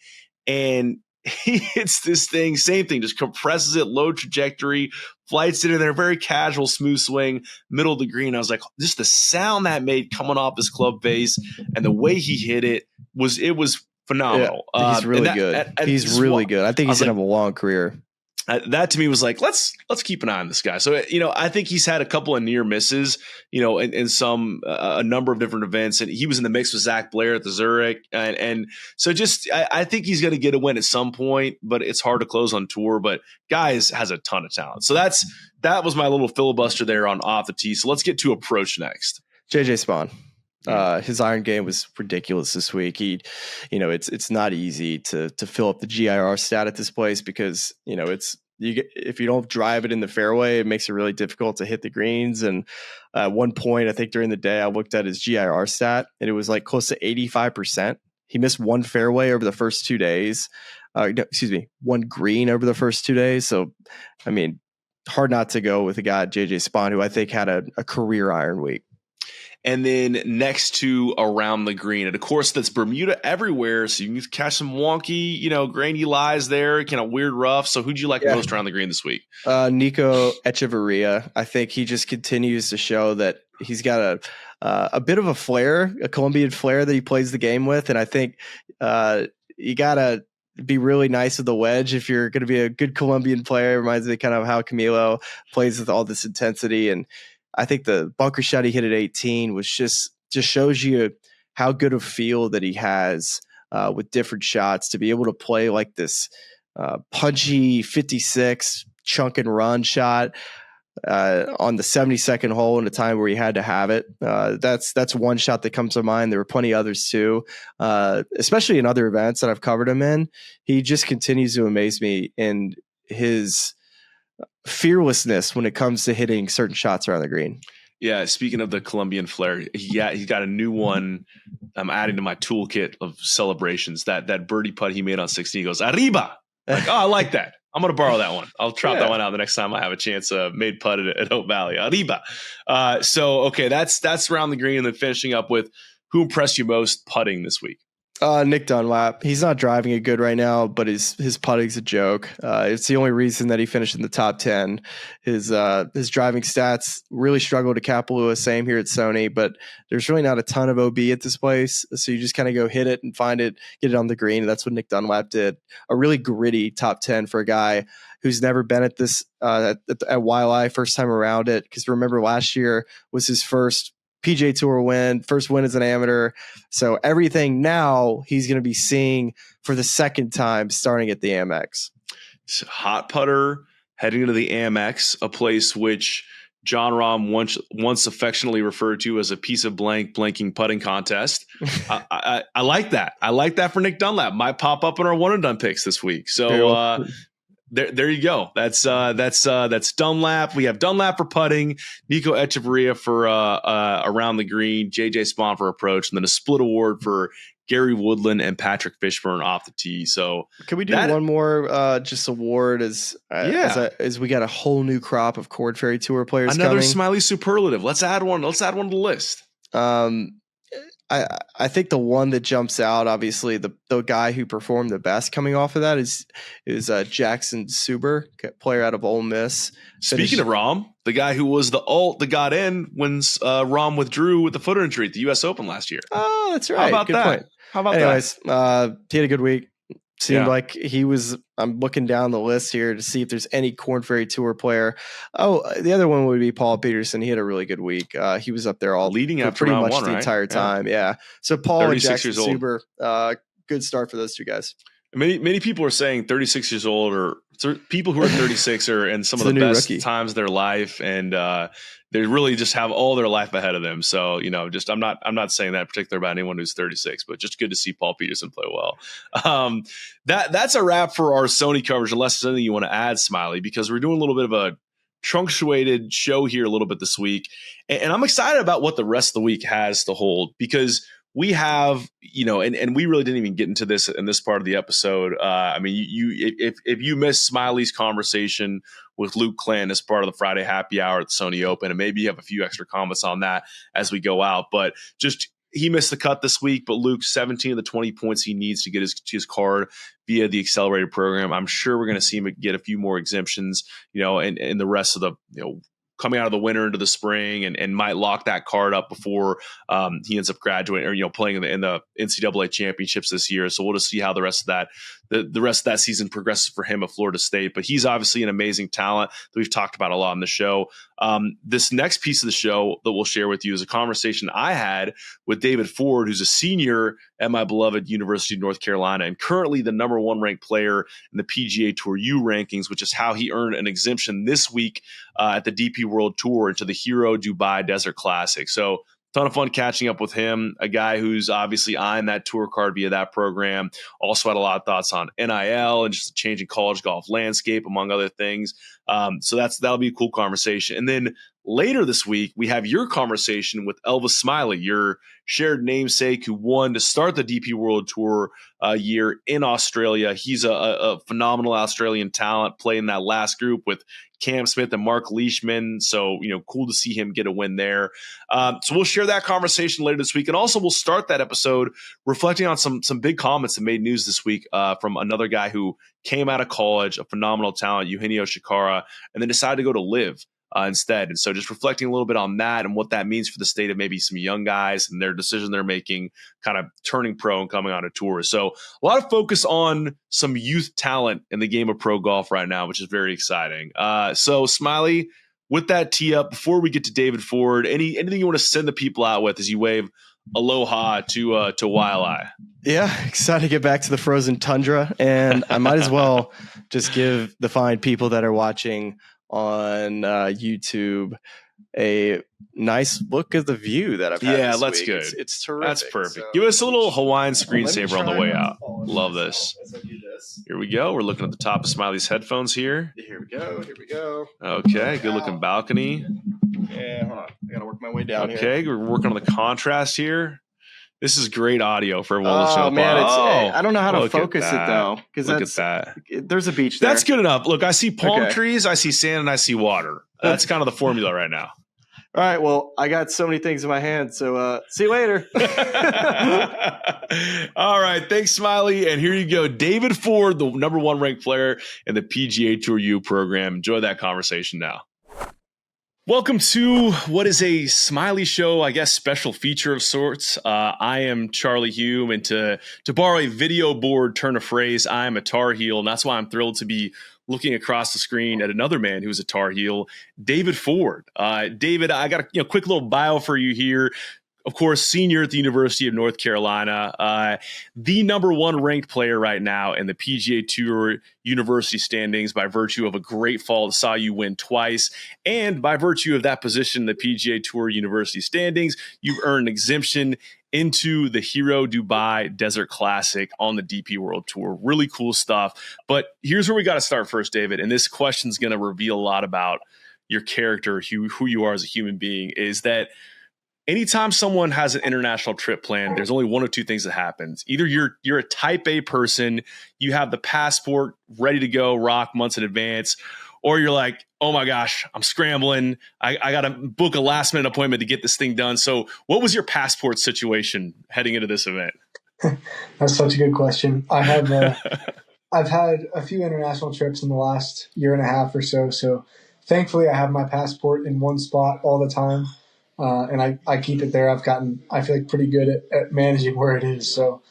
and he hits this thing. Same thing, just compresses it, low trajectory, flights it in there, very casual, smooth swing, middle of the green. I was like, just the sound that made coming off his club face, and the way he hit it was phenomenal. Yeah, he's really good. He's really good. I think he's going to have a long career. That to me was like, let's keep an eye on this guy. So, I think he's had a couple of near misses, in a number of different events. And he was in the mix with Zach Blair at the Zurich. And so I think he's going to get a win at some point, but it's hard to close on tour. But guys has a ton of talent. So that was my little filibuster there on off the tee. So let's get to approach next. JJ Spaun. His iron game was ridiculous this week. It's not easy to fill up the GIR stat at this place because if you don't drive it in the fairway, it makes it really difficult to hit the greens. And at one point, I think during the day, I looked at his GIR stat and it was like close to 85%. He missed one fairway over the first 2 days. One green over the first 2 days. So, I mean, hard not to go with a guy, JJ Spaun, who I think had a career iron week. And then next to around the green, and of course that's Bermuda everywhere, so you can catch some wonky, grainy lies there, kind of weird rough. So who'd you like most around the green this week? Nico Echavarria. I think he just continues to show that he's got a bit of a flair, a Colombian flair that he plays the game with, and I think you gotta be really nice with the wedge if you're going to be a good Colombian player. It reminds me kind of how Camilo plays with all this intensity. And I think the bunker shot he hit at 18 was just shows you how good a feel that he has with different shots to be able to play like this punchy 56 chunk and run shot on the 72nd hole in a time where he had to have it. That's one shot that comes to mind. There were plenty others too, especially in other events that I've covered him in. He just continues to amaze me in his fearlessness when it comes to hitting certain shots around the green. Yeah, speaking of the Colombian flair, he's got a new one I'm adding to my toolkit of celebrations. That birdie putt he made on 16, he goes, arriba! Like, I like that. I'm going to borrow that one. I'll trot that one out the next time I have a chance made putt at Hope Valley. Arriba. Okay, that's around the green, and then finishing up with who impressed you most putting this week? Nick Dunlap. He's not driving it good right now, but his putting's a joke. It's the only reason that he finished in the top 10. His driving stats really struggle to Kapalua. Same here at Sony, but there's really not a ton of OB at this place. So you just kind of go hit it and find it, get it on the green. And that's what Nick Dunlap did. A really gritty top 10 for a guy who's never been at this at YLI first time around it. Because remember last year was his first PGA Tour win, first win as an amateur. So everything now he's going to be seeing for the second time starting at the Amex. Hot putter heading into the Amex, a place which John Rahm once affectionately referred to as a piece of blanking putting contest. I like that. I like that for Nick Dunlap. Might pop up in our one and done picks this week. So there you go. That's Dunlap. We have Dunlap for putting, Nico Echavarria for around the green, JJ Spaun for approach, and then a split award for Gary Woodland and Patrick Fishburne off the tee. So can we do one more just award as we got a whole new crop of Corn Ferry Tour players Another coming? Smylie superlative. Let's add one to the list. I think the one that jumps out, obviously the guy who performed the best coming off of that is Jackson Suber, player out of Ole Miss. Speaking of Rahm, the guy who was the ult that got in when Rahm withdrew with the foot injury at the U.S. Open last year. Oh, that's right. How about Good that? Point. How about Anyways, that? He had a good week. Seemed like he was. I'm looking down the list here to see if there's any Corn Ferry Tour player. Oh, the other one would be Paul Peterson. He had a really good week. He was up there all leading up pretty much one, the right? entire time. Yeah. So Paul and Jackson Suber, good start for those two guys. Many people are saying 36 years old, or people who are 36 are in some of the best times of their life, and they really just have all their life ahead of them. So I'm not saying that particular about anyone who's 36, but just good to see Paul Peterson play well. That's a wrap for our Sony coverage. Unless there's anything you want to add, Smylie, because we're doing a little bit of a truncated show here a little bit this week, and I'm excited about what the rest of the week has to hold, because we have, and we really didn't even get into this in this part of the episode. If you missed Smylie's conversation with Luke Clan as part of the Friday happy hour at the Sony Open, and maybe you have a few extra comments on that as we go out, but just he missed the cut this week. But Luke, 17 of the 20 points he needs to get his card via the accelerated program. I'm sure we're going to see him get a few more exemptions, and the rest of the, coming out of the winter into the spring, and might lock that card up before he ends up graduating or playing in the NCAA championships this year. So we'll just see how the rest of that season progresses for him at Florida State. But he's obviously an amazing talent that we've talked about a lot on the show. This next piece of the show that we'll share with you is a conversation I had with David Ford, who's a senior at my beloved University of North Carolina and currently the number 1 ranked player in the PGA Tour U rankings, which is how he earned an exemption this week at the DP World Tour into the Hero Dubai Desert Classic. So ton of fun catching up with him, a guy who's obviously eyeing that tour card via that program. Also had a lot of thoughts on NIL and just the changing college golf landscape, among other things. So that'll be a cool conversation. And then later this week, we have your conversation with Elvis Smylie, your shared namesake who won to start the DP World Tour year in Australia. He's a phenomenal Australian talent, playing that last group with Cam Smith and Mark Leishman. So, cool to see him get a win there. So we'll share that conversation later this week. And also we'll start that episode reflecting on some big comments that made news this week from another guy who came out of college, a phenomenal talent, Eugenio Chacarra, and then decided to go to live instead. And so just reflecting a little bit on that and what that means for the state of maybe some young guys and their decision they're making, kind of turning pro and coming on a tour. So a lot of focus on some youth talent in the game of pro golf right now, which is very exciting. So Smylie, with that tee up, before we get to David Ford, anything you want to send the people out with as you wave aloha to Waialae? Yeah, excited to get back to the frozen tundra. And I might as well just give the fine people that are watching on YouTube a nice look at the view that I've had. Yeah, this that's week. good. It's terrific. That's perfect. So, give us a little Hawaiian screensaver on the way out. Love this. As I do this. Here we go. We're looking at the top of Smiley's headphones here. Here we go. Here we go. Okay, good looking balcony. Yeah, hold on. I gotta work my way down here. Okay, we're working on the contrast here. This is great audio for everyone to show up. Man, I don't know how to focus it though, because look at that. There's a beach there. That's good enough. Look, I see palm Okay. trees, I see sand, and I see water. That's kind of the formula right now. All right. Well, I got so many things in my hand. So see you later. All right. Thanks, Smylie. And here you go. David Ford, the number 1 ranked player in the PGA Tour U program. Enjoy that conversation now. Welcome to what is a Smylie show, I guess, special feature of sorts. I am Charlie Hulme, and to borrow a video board turn of phrase, I am a Tar Heel, and that's why I'm thrilled to be looking across the screen at another man who's a Tar Heel, David Ford. David, I got a quick little bio for you here. Of course, senior at the University of North Carolina, the number 1 ranked player right now in the PGA Tour University standings by virtue of a great fall that saw you win twice. And by virtue of that position in the PGA Tour University standings, you've earned an exemption into the Hero Dubai Desert Classic on the DP World Tour. Really cool stuff. But here's where we got to start first, David. And this question's going to reveal a lot about your character, who you are as a human being, is that anytime someone has an international trip planned, there's only one of two things that happens. Either you're a type A person, you have the passport ready to go, rock months in advance, or you're like, oh my gosh, I'm scrambling. I got to book a last minute appointment to get this thing done. So what was your passport situation heading into this event? That's such a good question. I've had a few international trips in the last year and a half or so. So thankfully I have my passport in one spot all the time. And I keep it there. I feel like pretty good at managing where it is. So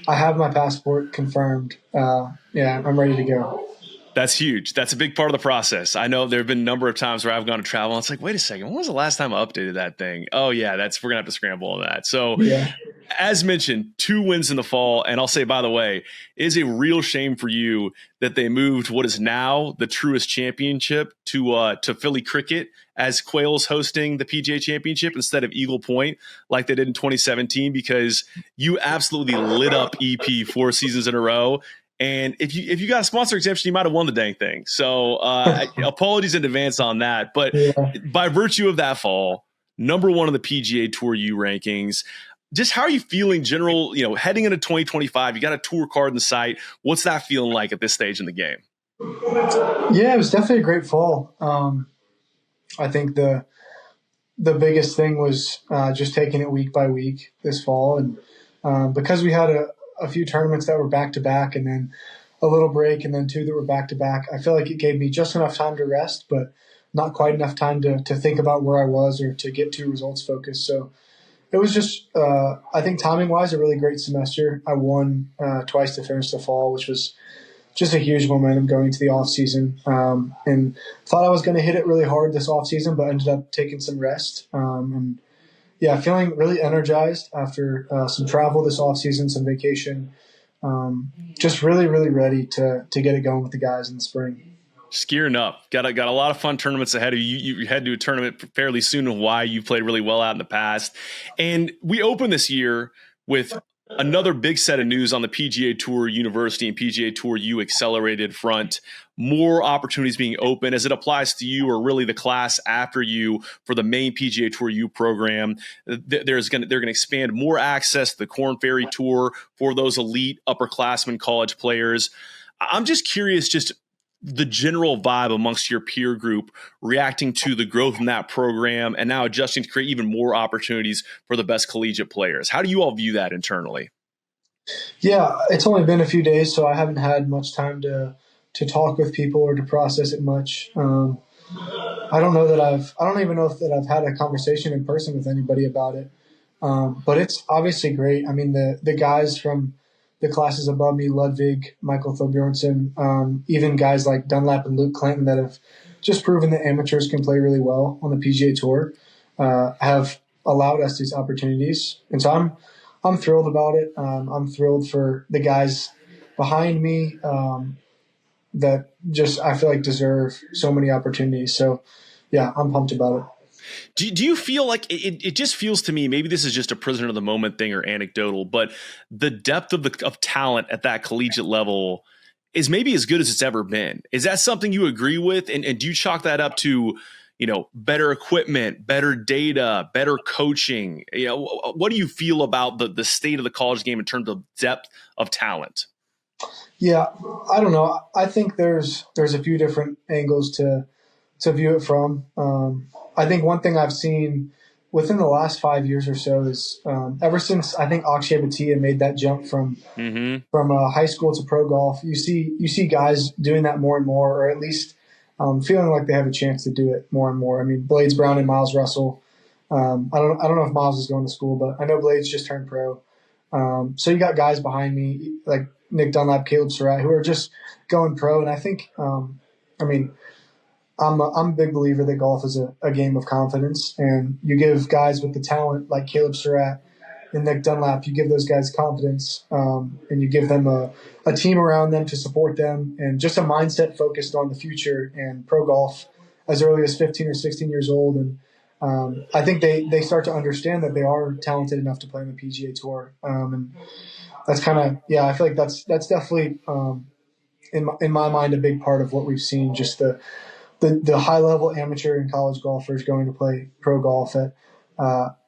I have my passport confirmed. Yeah, I'm ready to go. That's huge. That's a big part of the process. I know there have been a number of times where I've gone to travel and it's like, wait a second, when was the last time I updated that thing? Oh yeah, we're gonna have to scramble on that. So yeah. As mentioned, 2 wins in the fall. And I'll say, by the way, it is a real shame for you that they moved what is now the Truist Championship to Philly Cricket, as Quayle's hosting the PGA Championship instead of Eagle Point like they did in 2017, because you absolutely lit up EP 4 seasons in a row. And if you got a sponsor exemption, you might have won the dang thing. So apologies in advance on that. But by virtue of that fall, number 1 in the PGA Tour U rankings, just how are you feeling general, heading into 2025? You got a tour card in the sight. What's that feeling like at this stage in the game? Yeah, it was definitely a great fall. I think the biggest thing was just taking it week by week this fall. And because we had a few tournaments that were back-to-back and then a little break and then 2 that were back-to-back, I feel like it gave me just enough time to rest, but not quite enough time to think about where I was or to get too results focused. So it was just, I think timing-wise, a really great semester. I won twice to finish the fall, which was just a huge momentum going into the off-season. And thought I was going to hit it really hard this off-season, but ended up taking some rest. And yeah, feeling really energized after some travel this off-season, some vacation. Just really, really ready to get it going with the guys in the spring. Just gearing up. Got a lot of fun tournaments ahead of you. You head to a tournament fairly soon in Hawaii. You played really well out in the past. And we open this year with another big set of news on the PGA Tour University and PGA Tour U accelerated front. More opportunities being open as it applies to you, or really the class after you, for the main PGA Tour U program. They're going to expand more access to the Korn Ferry Tour for those elite upperclassmen college players. I'm just curious, just the general vibe amongst your peer group reacting to the growth in that program and now adjusting to create even more opportunities for the best collegiate players. How do you all view that internally? Yeah, it's only been a few days, so I haven't had much time to talk with people or to process it much. I don't even know that I've had a conversation in person with anybody about it. But it's obviously great. I mean, the guys from the classes above me, Ludwig, Michael Thorbjornsen, even guys like Dunlap and Luke Clanton that have just proven that amateurs can play really well on the PGA Tour, have allowed us these opportunities. And so I'm thrilled about it. I'm thrilled for the guys behind me that just, I feel like, deserve so many opportunities. So, yeah, I'm pumped about it. Do you feel like it just feels to me, maybe this is just a prisoner of the moment thing or anecdotal, but the depth of talent at that collegiate level is maybe as good as it's ever been. Is that something you agree with? And do you chalk that up to, better equipment, better data, better coaching? What do you feel about the state of the college game in terms of depth of talent? Yeah, I don't know. I think there's a few different angles to view it from. I think one thing I've seen within the last 5 years or so is ever since I think Akshay Bhatia made that jump from high school to pro golf, you see guys doing that more and more, or at least feeling like they have a chance to do it more and more. I mean, Blades Brown and Miles Russell. I don't know if Miles is going to school, but I know Blades just turned pro. So you got guys behind me like Nick Dunlap, Caleb Surratt, who are just going pro, and I think I'm a big believer that golf is a game of confidence, and you give guys with the talent like Caleb Surratt and Nick Dunlap, you give those guys confidence, and you give them a team around them to support them, and just a mindset focused on the future and pro golf as early as 15 or 16 years old. And I think they start to understand that they are talented enough to play on the PGA Tour. And that's kind of, I feel like that's definitely in my mind a big part of what we've seen, just the high level amateur and college golfers going to play pro golf at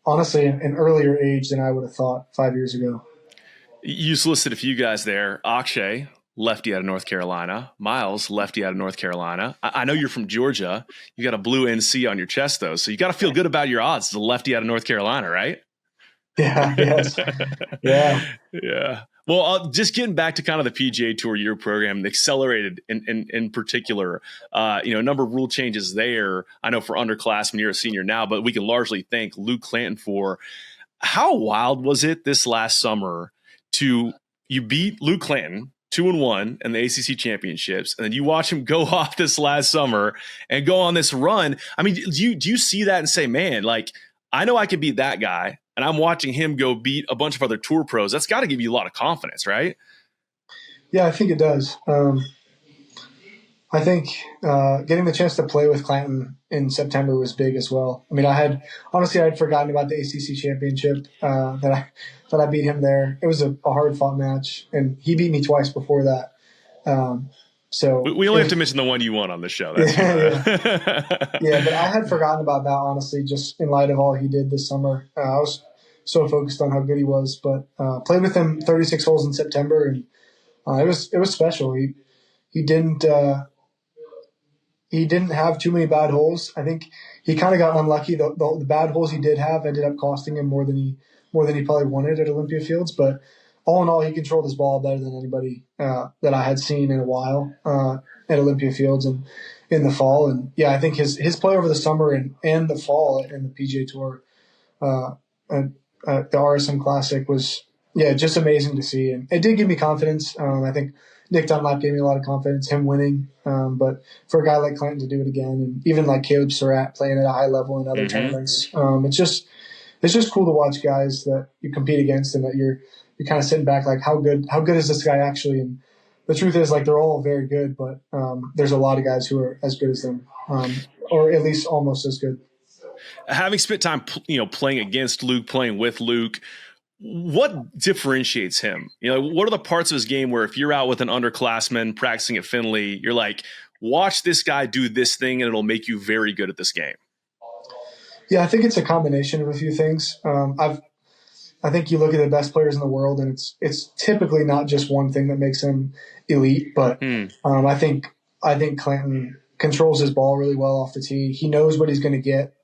honestly an earlier age than I would have thought 5 years ago. You just listed a few guys there. Akshay, lefty out of North Carolina. Miles, lefty out of North Carolina. I know you're from Georgia. You got a blue NC on your chest, though, so you got to feel good about your odds as a lefty out of North Carolina, right? Yeah. Yes. Yeah. Yeah. Well, just getting back to kind of the PGA Tour Year program, accelerated in particular, a number of rule changes there. I know for underclassmen, you're a senior now, but we can largely thank Luke Clanton for. How wild was it this last summer you beat Luke Clanton 2-1 in the ACC championships, and then you watch him go off this last summer and go on this run? I mean, do you see that and say, man, like, I know I can beat that guy, and I'm watching him go beat a bunch of other tour pros. That's got to give you a lot of confidence, right? Yeah, I think it does. I think getting the chance to play with Clanton in September was big as well. I mean, I had forgotten about the ACC championship that I beat him there. It was a hard fought match, and he beat me twice before that. So we only have to mention the one you won on the show. That's yeah, but I had forgotten about that, honestly, just in light of all he did this summer. I was so focused on how good he was, but played with him 36 holes in September, and it was special. He didn't have too many bad holes. I think he kind of got unlucky. The bad holes he did have ended up costing him more than he probably wanted at Olympia Fields. But all in all, he controlled his ball better than anybody that I had seen in a while at Olympia Fields and in the fall. And yeah, I think his play over the summer and the fall in the PGA Tour at the RSM Classic was just amazing to see. And it did give me confidence. I think Nick Dunlap gave me a lot of confidence, him winning. But for a guy like Clanton to do it again, and even like Caleb Surratt playing at a high level in other tournaments, it's just cool to watch guys that you compete against and that you're kind of sitting back like, how good is this guy actually? And the truth is, like, they're all very good, but there's a lot of guys who are as good as them, or at least almost as good. Having spent time, playing against Luke, playing with Luke, what differentiates him? What are the parts of his game where if you're out with an underclassman practicing at Finley, you're like, watch this guy do this thing and it'll make you very good at this game? Yeah, I think it's a combination of a few things. I think you look at the best players in the world, and it's typically not just one thing that makes him elite. But I think Clanton controls his ball really well off the tee. He knows what he's going to get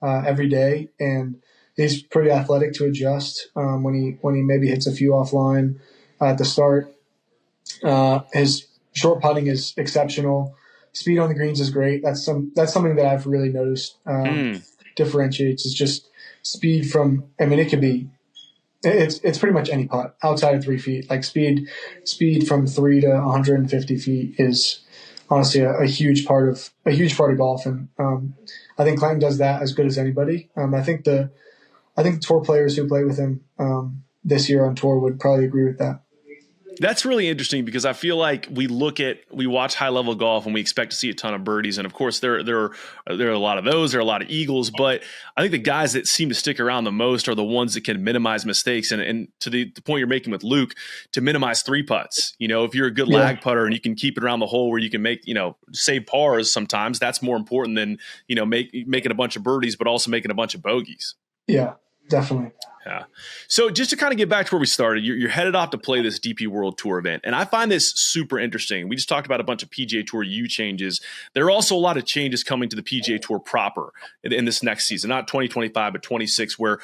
every day, and he's pretty athletic to adjust when he maybe hits a few offline at the start. His short putting is exceptional. Speed on the greens is great. That's something that I've really noticed differentiates is just speed from. I mean, it could be. It's pretty much any putt outside of 3 feet. Like speed from 3 to 150 feet is honestly a huge part of golf, and I think Clanton does that as good as anybody. I think the tour players who play with him this year on tour would probably agree with that. That's really interesting because I feel like we watch high level golf and we expect to see a ton of birdies. And of course there are a lot of those, there are a lot of eagles, but I think the guys that seem to stick around the most are the ones that can minimize mistakes. And to the point you're making with Luke, to minimize 3 putts, if you're a good lag putter and you can keep it around the hole where you can make, save pars sometimes, that's more important than, making a bunch of birdies, but also making a bunch of bogeys. Yeah, definitely. Yeah. So just to kind of get back to where we started, you're headed off to play this DP World Tour event. And I find this super interesting. We just talked about a bunch of PGA Tour U changes. There are also a lot of changes coming to the PGA Tour proper in this next season, not 2025, but 26, where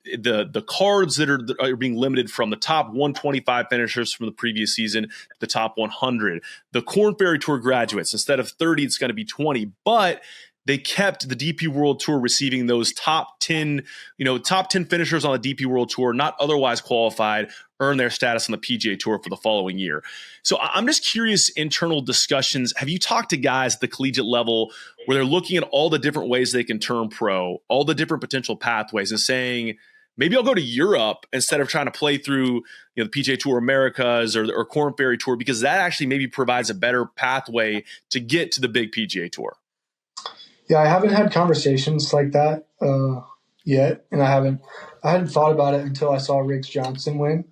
the cards that are being limited from the top 125 finishers from the previous season to the top 100. The Korn Ferry Tour graduates, instead of 30, it's going to be 20. But they kept the DP World Tour receiving those top 10 finishers on the DP World Tour, not otherwise qualified, earn their status on the PGA Tour for the following year. So I'm just curious, internal discussions. Have you talked to guys at the collegiate level where they're looking at all the different ways they can turn pro, all the different potential pathways, and saying, maybe I'll go to Europe instead of trying to play through the PGA Tour Americas or Korn Ferry Tour, because that actually maybe provides a better pathway to get to the big PGA Tour? Yeah, I haven't had conversations like that yet, and I hadn't thought about it until I saw Riggs Johnson win.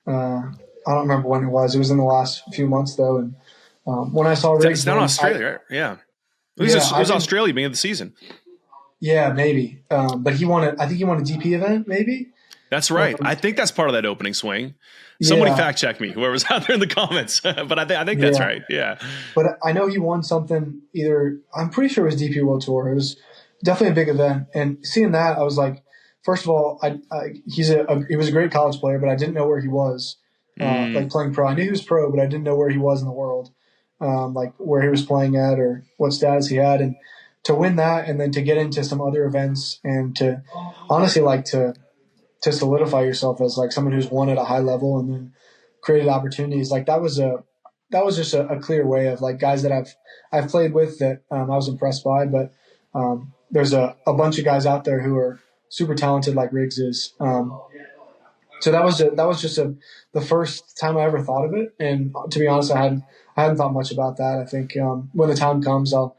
I don't remember when it was. It was in the last few months, though. And when I saw Riggs, it's down in Australia, right? Yeah, it was Australia beginning of the season. Yeah, maybe. But I think he won a DP event, maybe. That's right. I think that's part of that opening swing. Somebody fact check me, whoever's out there in the comments. But I think that's right. Yeah. But I know he won something I'm pretty sure it was DP World Tour. It was definitely a big event. And seeing that, I was like, first of all, he was a great college player, but I didn't know where he was like playing pro. I knew he was pro, but I didn't know where he was in the world, like where he was playing at or what status he had. And to win that and then to get into some other events and to honestly to solidify yourself as like someone who's won at a high level and then created opportunities, like that was just a clear way of like guys that I've played with that I was impressed by, but there's a bunch of guys out there who are super talented like Riggs is. So that was just the first time I ever thought of it, and to be honest, I hadn't thought much about that. I think when the time comes, I'll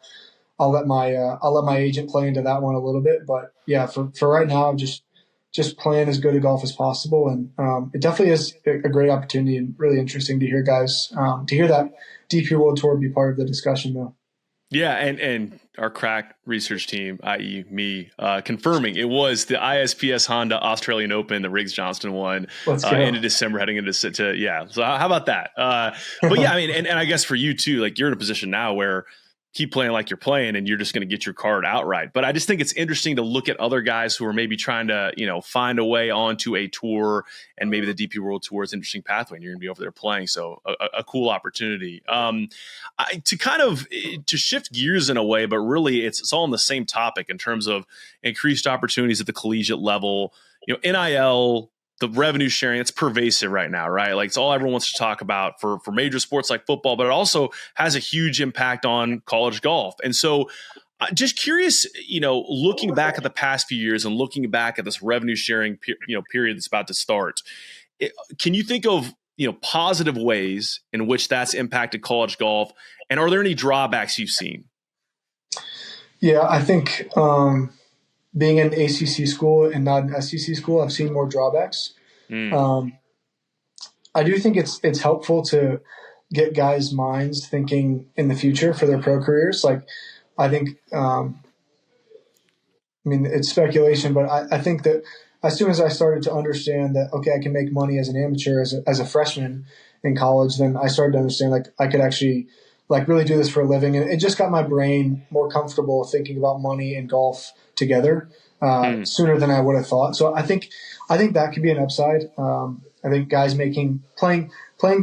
let my agent play into that one a little bit, but yeah, for right now, I'm just playing as good a golf as possible. And it definitely is a great opportunity and really interesting to hear guys, to hear that DP World Tour be part of the discussion though. Yeah. And our crack research team, i.e. me, confirming it was the ISPS Honda Australian Open that Riggs Johnson won into December heading into So how about that? But yeah, I mean, and I guess for you too, like you're in a position now where keep playing like you're playing and you're just going to get your card outright. But I just think it's interesting to look at other guys who are maybe trying to, find a way onto a tour, and maybe the DP World Tour is an interesting pathway and you're going to be over there playing. So a cool opportunity to shift gears in a way, but really it's all on the same topic in terms of increased opportunities at the collegiate level, NIL, the revenue sharing, it's pervasive right now, right? Like it's all everyone wants to talk about for major sports like football, but it also has a huge impact on college golf. And so just curious, looking back at the past few years and looking back at this revenue sharing, period that's about to start, can you think of positive ways in which that's impacted college golf? And are there any drawbacks you've seen? Yeah, I think being an ACC school and not an SEC school, I've seen more drawbacks. I do think it's helpful to get guys' minds thinking in the future for their pro careers. Like, I think, it's speculation, but I think that as soon as I started to understand that, okay, I can make money as an amateur, as a freshman in college, then I started to understand like I could actually like really do this for a living. And it just got my brain more comfortable thinking about money and golf together sooner than I would have thought. So I think that could be an upside. I think guys playing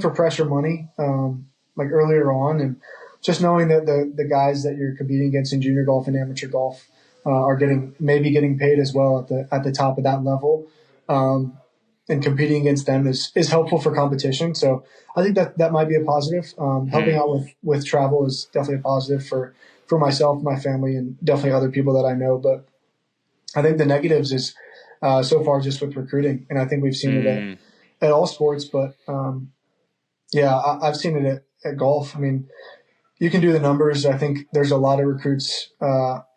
for pressure money like earlier on, and just knowing that the guys that you're competing against in junior golf and amateur golf are getting paid as well at the top of that level, and competing against them is helpful for competition. So I think that might be a positive. Helping out with travel is definitely a positive for myself, my family, and definitely other people that I know. But I think the negatives is so far just with recruiting, and I think we've seen it at all sports. But I've seen it at golf. I mean, you can do the numbers. I think there's a lot of recruits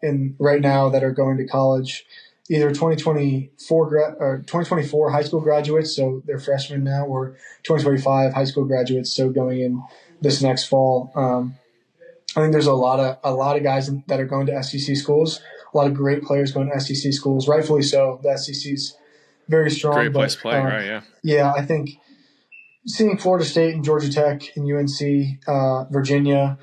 in right now that are going to college, either 2024 high school graduates, so they're freshmen now, or 2025 high school graduates, so going in this next fall. I think there's a lot of guys that are going to SEC schools. A lot of great players going to SEC schools, rightfully so. The SEC's very strong. Great place to play, right? Yeah. Yeah, I think seeing Florida State and Georgia Tech and UNC, Virginia,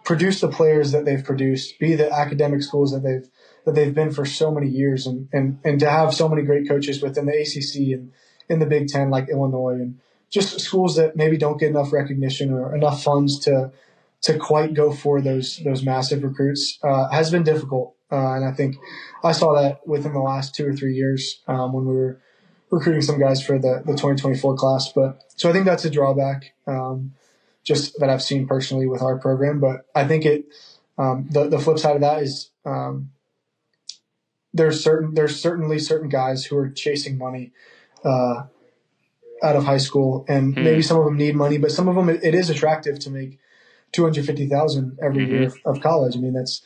produce the players that they've produced, be the academic schools that they've been for so many years, and to have so many great coaches within the ACC and in the Big Ten like Illinois, and just schools that maybe don't get enough recognition or enough funds to quite go for those massive recruits has been difficult. And I think I saw that within the last 2 or 3 years when we were recruiting some guys for the 2024 class. But so I think that's a drawback, just that I've seen personally with our program. But I think the flip side of that is there's certainly certain guys who are chasing money out of high school, and maybe some of them need money, but some of them it is attractive to make $250,000 every year of college. I mean, that's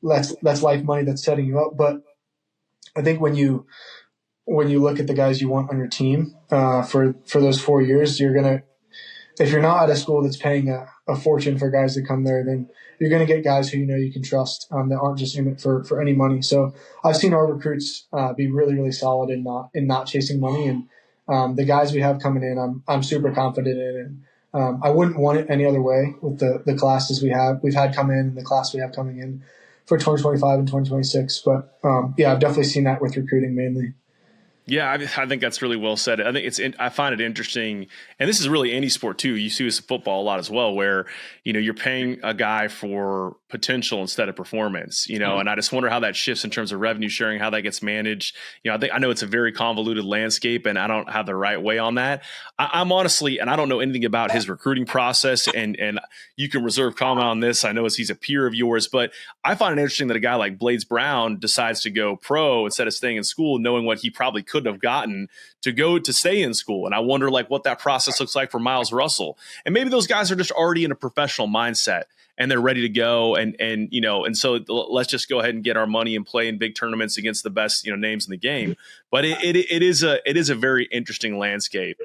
life money that's setting you up. But I think when you look at the guys you want on your team for those 4 years, if you're not at a school that's paying a fortune for guys to come there, then you're going to get guys who you can trust that aren't just in it for any money. So I've seen our recruits be really, really solid in not chasing money, and the guys we have coming in, I'm super confident in. And I wouldn't want it any other way with the classes we've had come in and the class we have coming in for 2025 and 2026. But I've definitely seen that with recruiting mainly. Yeah, I think that's really well said. I think I find it interesting, and this is really any sport too. You see this in football a lot as well, where you're paying a guy for potential instead of performance. And I just wonder how that shifts in terms of revenue sharing, how that gets managed. I know it's a very convoluted landscape, and I don't have the right way on that. I'm honestly, and I don't know anything about his recruiting process, and you can reserve comment on this. I know he's a peer of yours, but I find it interesting that a guy like Blades Brown decides to go pro instead of staying in school, knowing what he probably could have gotten to stay in school. And I wonder what that process looks like for Miles Russell. And maybe those guys are just already in a professional mindset and they're ready to go. And so let's just go ahead and get our money and play in big tournaments against the best, names in the game. But it is a very interesting landscape.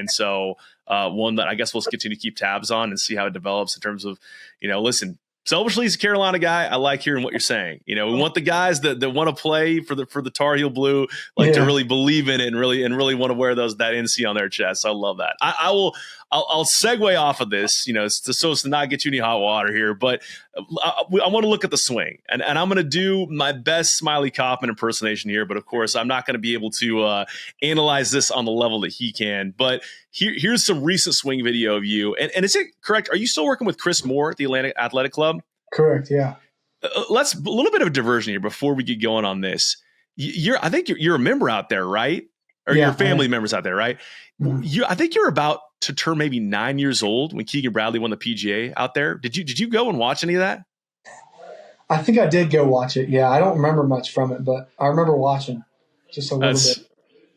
So one that I guess we'll continue to keep tabs on and see how it develops in terms of, listen, selfishly, as a Carolina guy, I like hearing what you're saying. We want the guys that want to play for the Tar Heel Blue, to really believe in it and really want to wear that NC on their chest. I love that. I'll segue off of this, so as to not get you any hot water here, but I want to look at the swing, and I'm going to do my best Smylie Kaufman impersonation here. But of course, I'm not going to be able to analyze this on the level that he can. But here's some recent swing video of you. And is it correct? Are you still working with Chris Moore at the Atlantic Athletic Club? Correct. Yeah. Let's a little bit of a diversion here before we get going on this. I think you're a member out there, right? Or your family members out there, right? Mm-hmm. I think you're about to turn maybe 9 years old when Keegan Bradley won the PGA out there. Did you go and watch any of that? I think I did go watch it. Yeah, I don't remember much from it, but I remember watching just a little bit.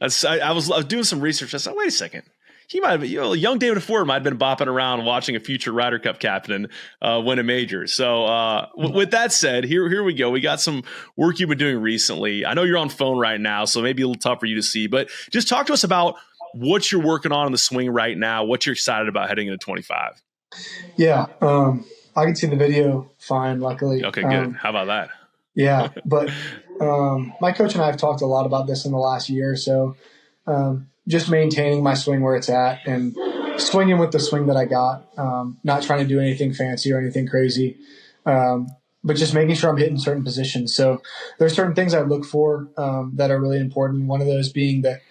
I was doing some research. I said, wait a second. he might have, young David Ford might have been bopping around watching a future Ryder Cup captain win a major. So with that said, here we go. We got some work you've been doing recently. I know you're on phone right now, so maybe a little tough for you to see, but just talk to us about what you're working on the swing right now, what you're excited about heading into 25. Yeah, I can see the video fine, luckily. Okay, good. How about that? Yeah, but my coach and I have talked a lot about this in the last year or so. Just maintaining my swing where it's at and swinging with the swing that I got. Not trying to do anything fancy or anything crazy, but just making sure I'm hitting certain positions. So there's certain things I look for that are really important. One of those being that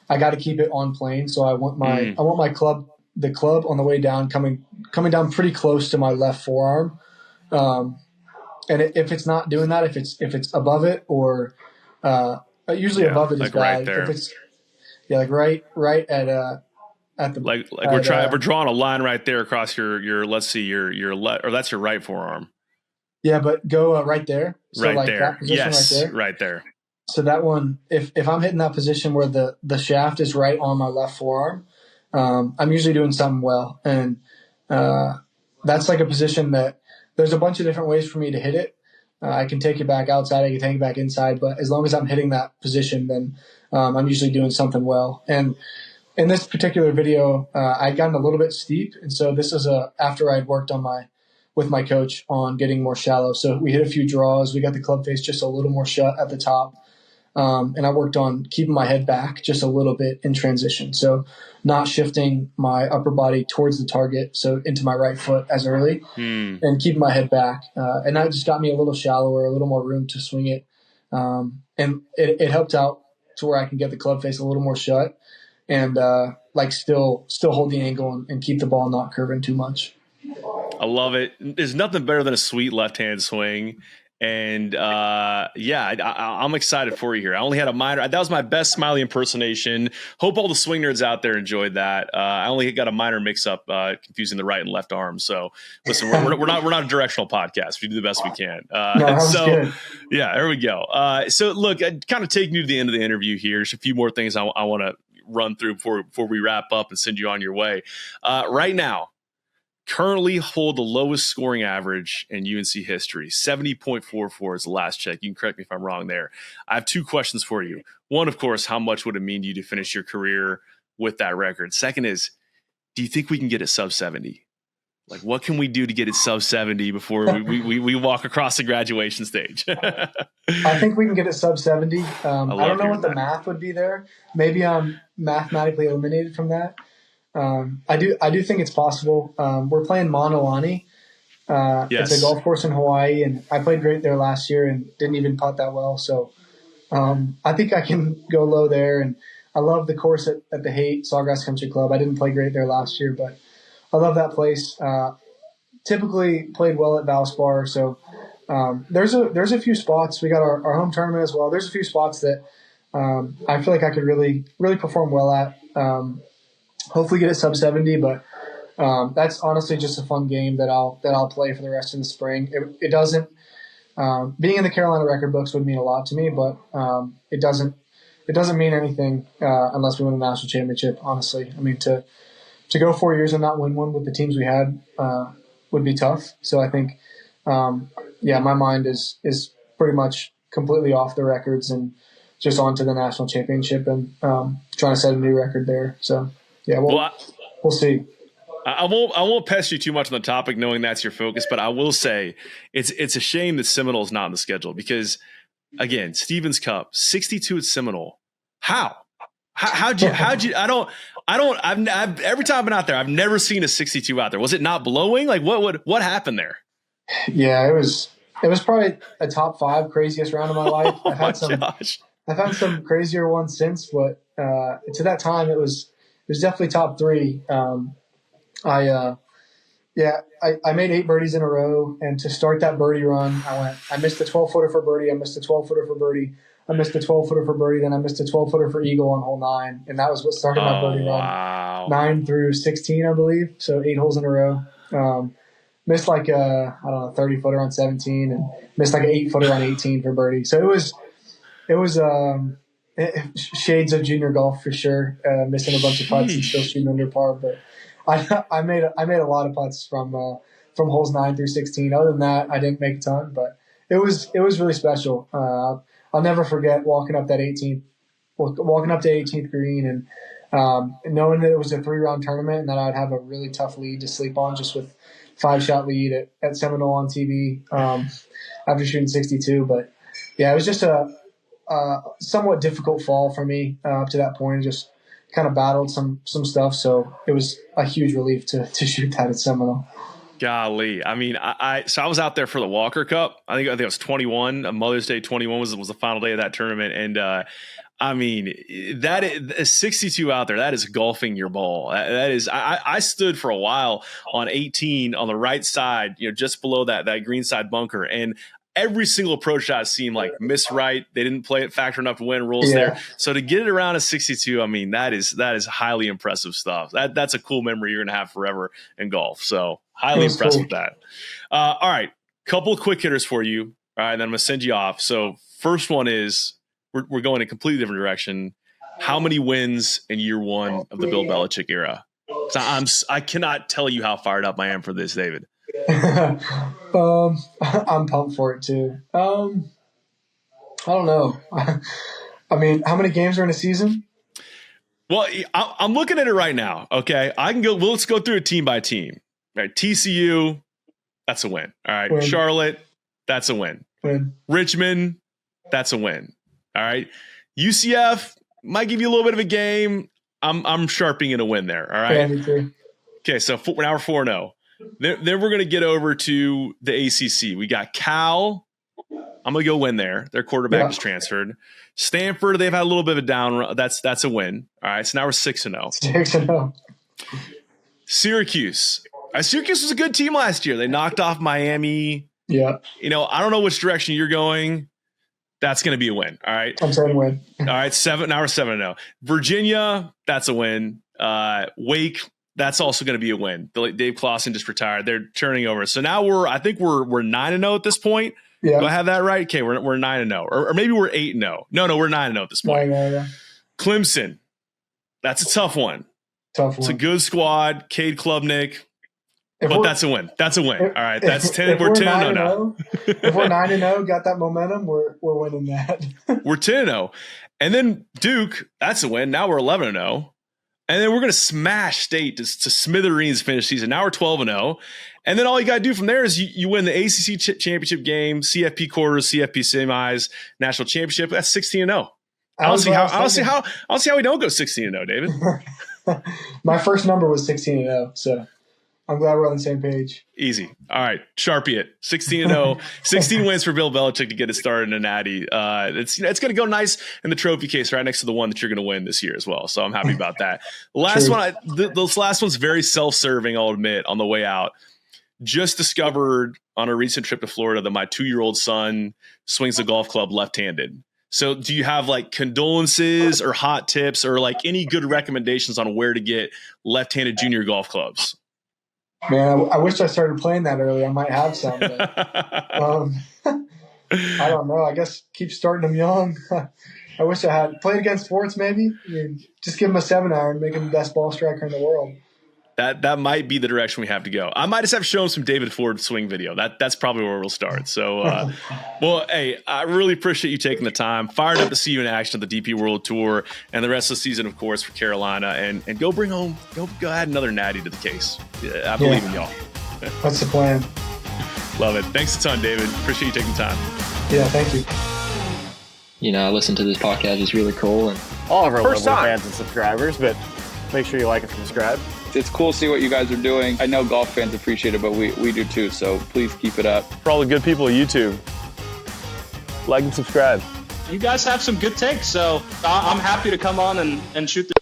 I got to keep it on plane. So I want my club on the way down coming down pretty close to my left forearm. And if it's not doing that, if it's above it or usually above it is like bad. right there. If it's right at the we're drawing a line right there across your let's see your left, or that's your right forearm. Yeah, but go right there. So right like there. That position Yes, right there. Right there. So that one, if I'm hitting that position where the shaft is right on my left forearm, I'm usually doing something well. And that's like a position that there's a bunch of different ways for me to hit it. I can take it back outside, I can take it back inside, but as long as I'm hitting that position, then I'm usually doing something well. And in this particular video, I'd gotten a little bit steep, and so this is after I'd worked with my coach on getting more shallow. So we hit a few draws, we got the club face just a little more shut at the top. And I worked on keeping my head back just a little bit in transition. So not shifting my upper body towards the target, so into my right foot as early, and keeping my head back. And that just got me a little shallower, a little more room to swing it. And it helped out to where I can get the club face a little more shut and still hold the angle and keep the ball not curving too much. I love it. There's nothing better than a sweet left-hand swing. And I'm excited for you here. I only had a minor. That was my best Smylie impersonation. Hope all the swing nerds out there enjoyed that. I only got a minor mix-up, confusing the right and left arm. So listen, we're not a directional podcast. We do the best we can. Good. Yeah, there we go. So look, kind of taking you to the end of the interview here. There's a few more things I want to run through before we wrap up and send you on your way. Right now, currently hold the lowest scoring average in UNC history. 70.44 is the last check. You can correct me if I'm wrong there. I have two questions for you. One, of course, how much would it mean to you to finish your career with that record? Second is, do you think we can get it sub 70? Like, what can we do to get it sub 70 before we walk across the graduation stage? I think we can get it sub 70. I don't know what the math would be there. Maybe I'm mathematically eliminated from that. I do think it's possible. We're playing Monolani. Yes. It's a golf course in Hawaii, and I played great there last year and didn't even putt that well. So I think I can go low there. And I love the course at the Haight Sawgrass Country Club. I didn't play great there last year, but I love that place. Typically played well at Valspar. So there's a few spots. We got our home tournament as well. There's a few spots that I feel like I could really, really perform well at. Hopefully get it sub 70, but that's honestly just a fun game that I'll play for the rest of the spring. It doesn't being in the Carolina record books would mean a lot to me, but it doesn't mean anything unless we win a national championship. Honestly, I mean to go 4 years and not win one with the teams we had would be tough. So I think my mind is pretty much completely off the records and just on to the national championship and trying to set a new record there. So. Yeah, we'll see. I won't pester you too much on the topic, knowing that's your focus. But I will say it's a shame that Seminole is not in the schedule because, again, Stevens Cup 62 at Seminole. How'd you? I've every time I've been out there, I've never seen a 62 out there. Was it not blowing? Like what happened there? Yeah, it was probably a top 5 craziest round of my life. I've had some crazier ones since, but to that time it was definitely top 3. I made 8 birdies in a row, and to start that birdie run, I missed the 12-footer for birdie, I missed the 12-footer for birdie, I missed the 12-footer for birdie, then I missed the 12-footer for eagle on hole 9, and that was what started my birdie run. 9 through 16, I believe, so 8 holes in a row. Missed like a 30-footer on 17, and missed like an 8-footer on 18 for birdie. So it was shades of junior golf for sure. Missing a bunch of putts and still shooting under par, but I made a lot of putts from holes 9 through 16. Other than that, I didn't make a ton, but it was really special. I'll never forget walking up to 18th green and knowing that it was a 3-round tournament and that I'd have a really tough lead to sleep on, just with 5-shot lead at Seminole on TV after shooting 62. But yeah, it was just a somewhat difficult fall for me up to that point. Just kind of battled some stuff, so it was a huge relief to shoot that at Seminole. Golly, I mean, so I was out there for the Walker Cup. I think it was 21. Mother's Day 21 was the final day of that tournament, and I mean, that is 62 out there. That is golfing your ball. That is. I stood for a while on 18 on the right side, just below that green side bunker, and every single approach shot seemed like miss right. They didn't play it factor enough to win rules there. So to get it around a 62, I mean, that is highly impressive stuff. That's a cool memory you're gonna have forever in golf. So highly impressed with that. All right, couple of quick hitters for you. All right, then I'm gonna send you off. So first one is we're going in a completely different direction. How many wins in year one of the Bill Belichick era? So I cannot tell you how fired up I am for this, David. I'm pumped for it too. I don't know. I mean, how many games are in a season? Well, I'm looking at it right now. Okay, I can go. Well, let's go through it team by team. All right, TCU, that's a win. All right, Win. Charlotte, that's a win. Win. Richmond, that's a win. All right, UCF might give you a little bit of a game. I'm sharping it a win there. All right. Yeah, me too. Okay, so now we're 4-0. Then we're going to get over to the ACC. We got Cal. I'm going to go win there. Their quarterback is transferred. Stanford, they've had a little bit of a down run. That's a win. All right, so now we're 6-0. 6-0. Syracuse. Syracuse was a good team last year. They knocked off Miami. Yeah. I don't know which direction you're going. That's going to be a win. All right. I'm saying win. All right, now we're 7-0. Virginia, that's a win. Wake, that's also going to be a win. Dave Clawson just retired. They're turning over. So now I think we're 9-0 at this point. Yeah. Do I have that right? Okay, we're 9-0. Or maybe we're 8-0. No, we're 9-0 at this point. Yeah. Clemson, that's a tough one. It's a good squad. Cade Klubnik. But that's a win. That's a win. All right, that's 10. We're 10-0 now. If we're 9-0, got that momentum, we're winning that. We're 10-0. And then Duke, that's a win. Now we're 11-0. And then we're going to smash State to smithereens finish season. Now we're 12-0. And then all you got to do from there is you win the ACC championship game, CFP quarters, CFP semis, national championship. That's 16-0. I don't see how we don't go 16-0, David. My first number was 16-0, so I'm glad we're on the same page. Easy. All right. Sharpie it. 16-0. 16 wins for Bill Belichick to get it started in a natty. It's going to go nice in the trophy case right next to the one that you're going to win this year as well. So I'm happy about that. This last one's very self-serving, I'll admit, on the way out. Just discovered on a recent trip to Florida that my 2-year-old son swings the golf club left-handed. So do you have like condolences or hot tips or like any good recommendations on where to get left-handed junior golf clubs? Man, I wish I started playing that early. I might have some. But, I don't know. I guess keep starting them young. I wish I had played against sports. Maybe just give him a 7-iron, make him the best ball striker in the world. That might be the direction we have to go. I might just have to show him some David Ford swing video. That's probably where we'll start. So, well, hey, I really appreciate you taking the time. Fired up to see you in action at the DP World Tour and the rest of the season, of course, for Carolina. And go bring home, go add another natty to the case. I believe in y'all. That's the plan. Love it. Thanks a ton, David. Appreciate you taking the time. Yeah, thank you. I listen to this podcast. It's really cool. And all of our local fans and subscribers, but make sure you like and subscribe. It's cool to see what you guys are doing. I know golf fans appreciate it, but we do too, so please keep it up. For all the good people of YouTube, like and subscribe. You guys have some good takes, so I'm happy to come on and shoot the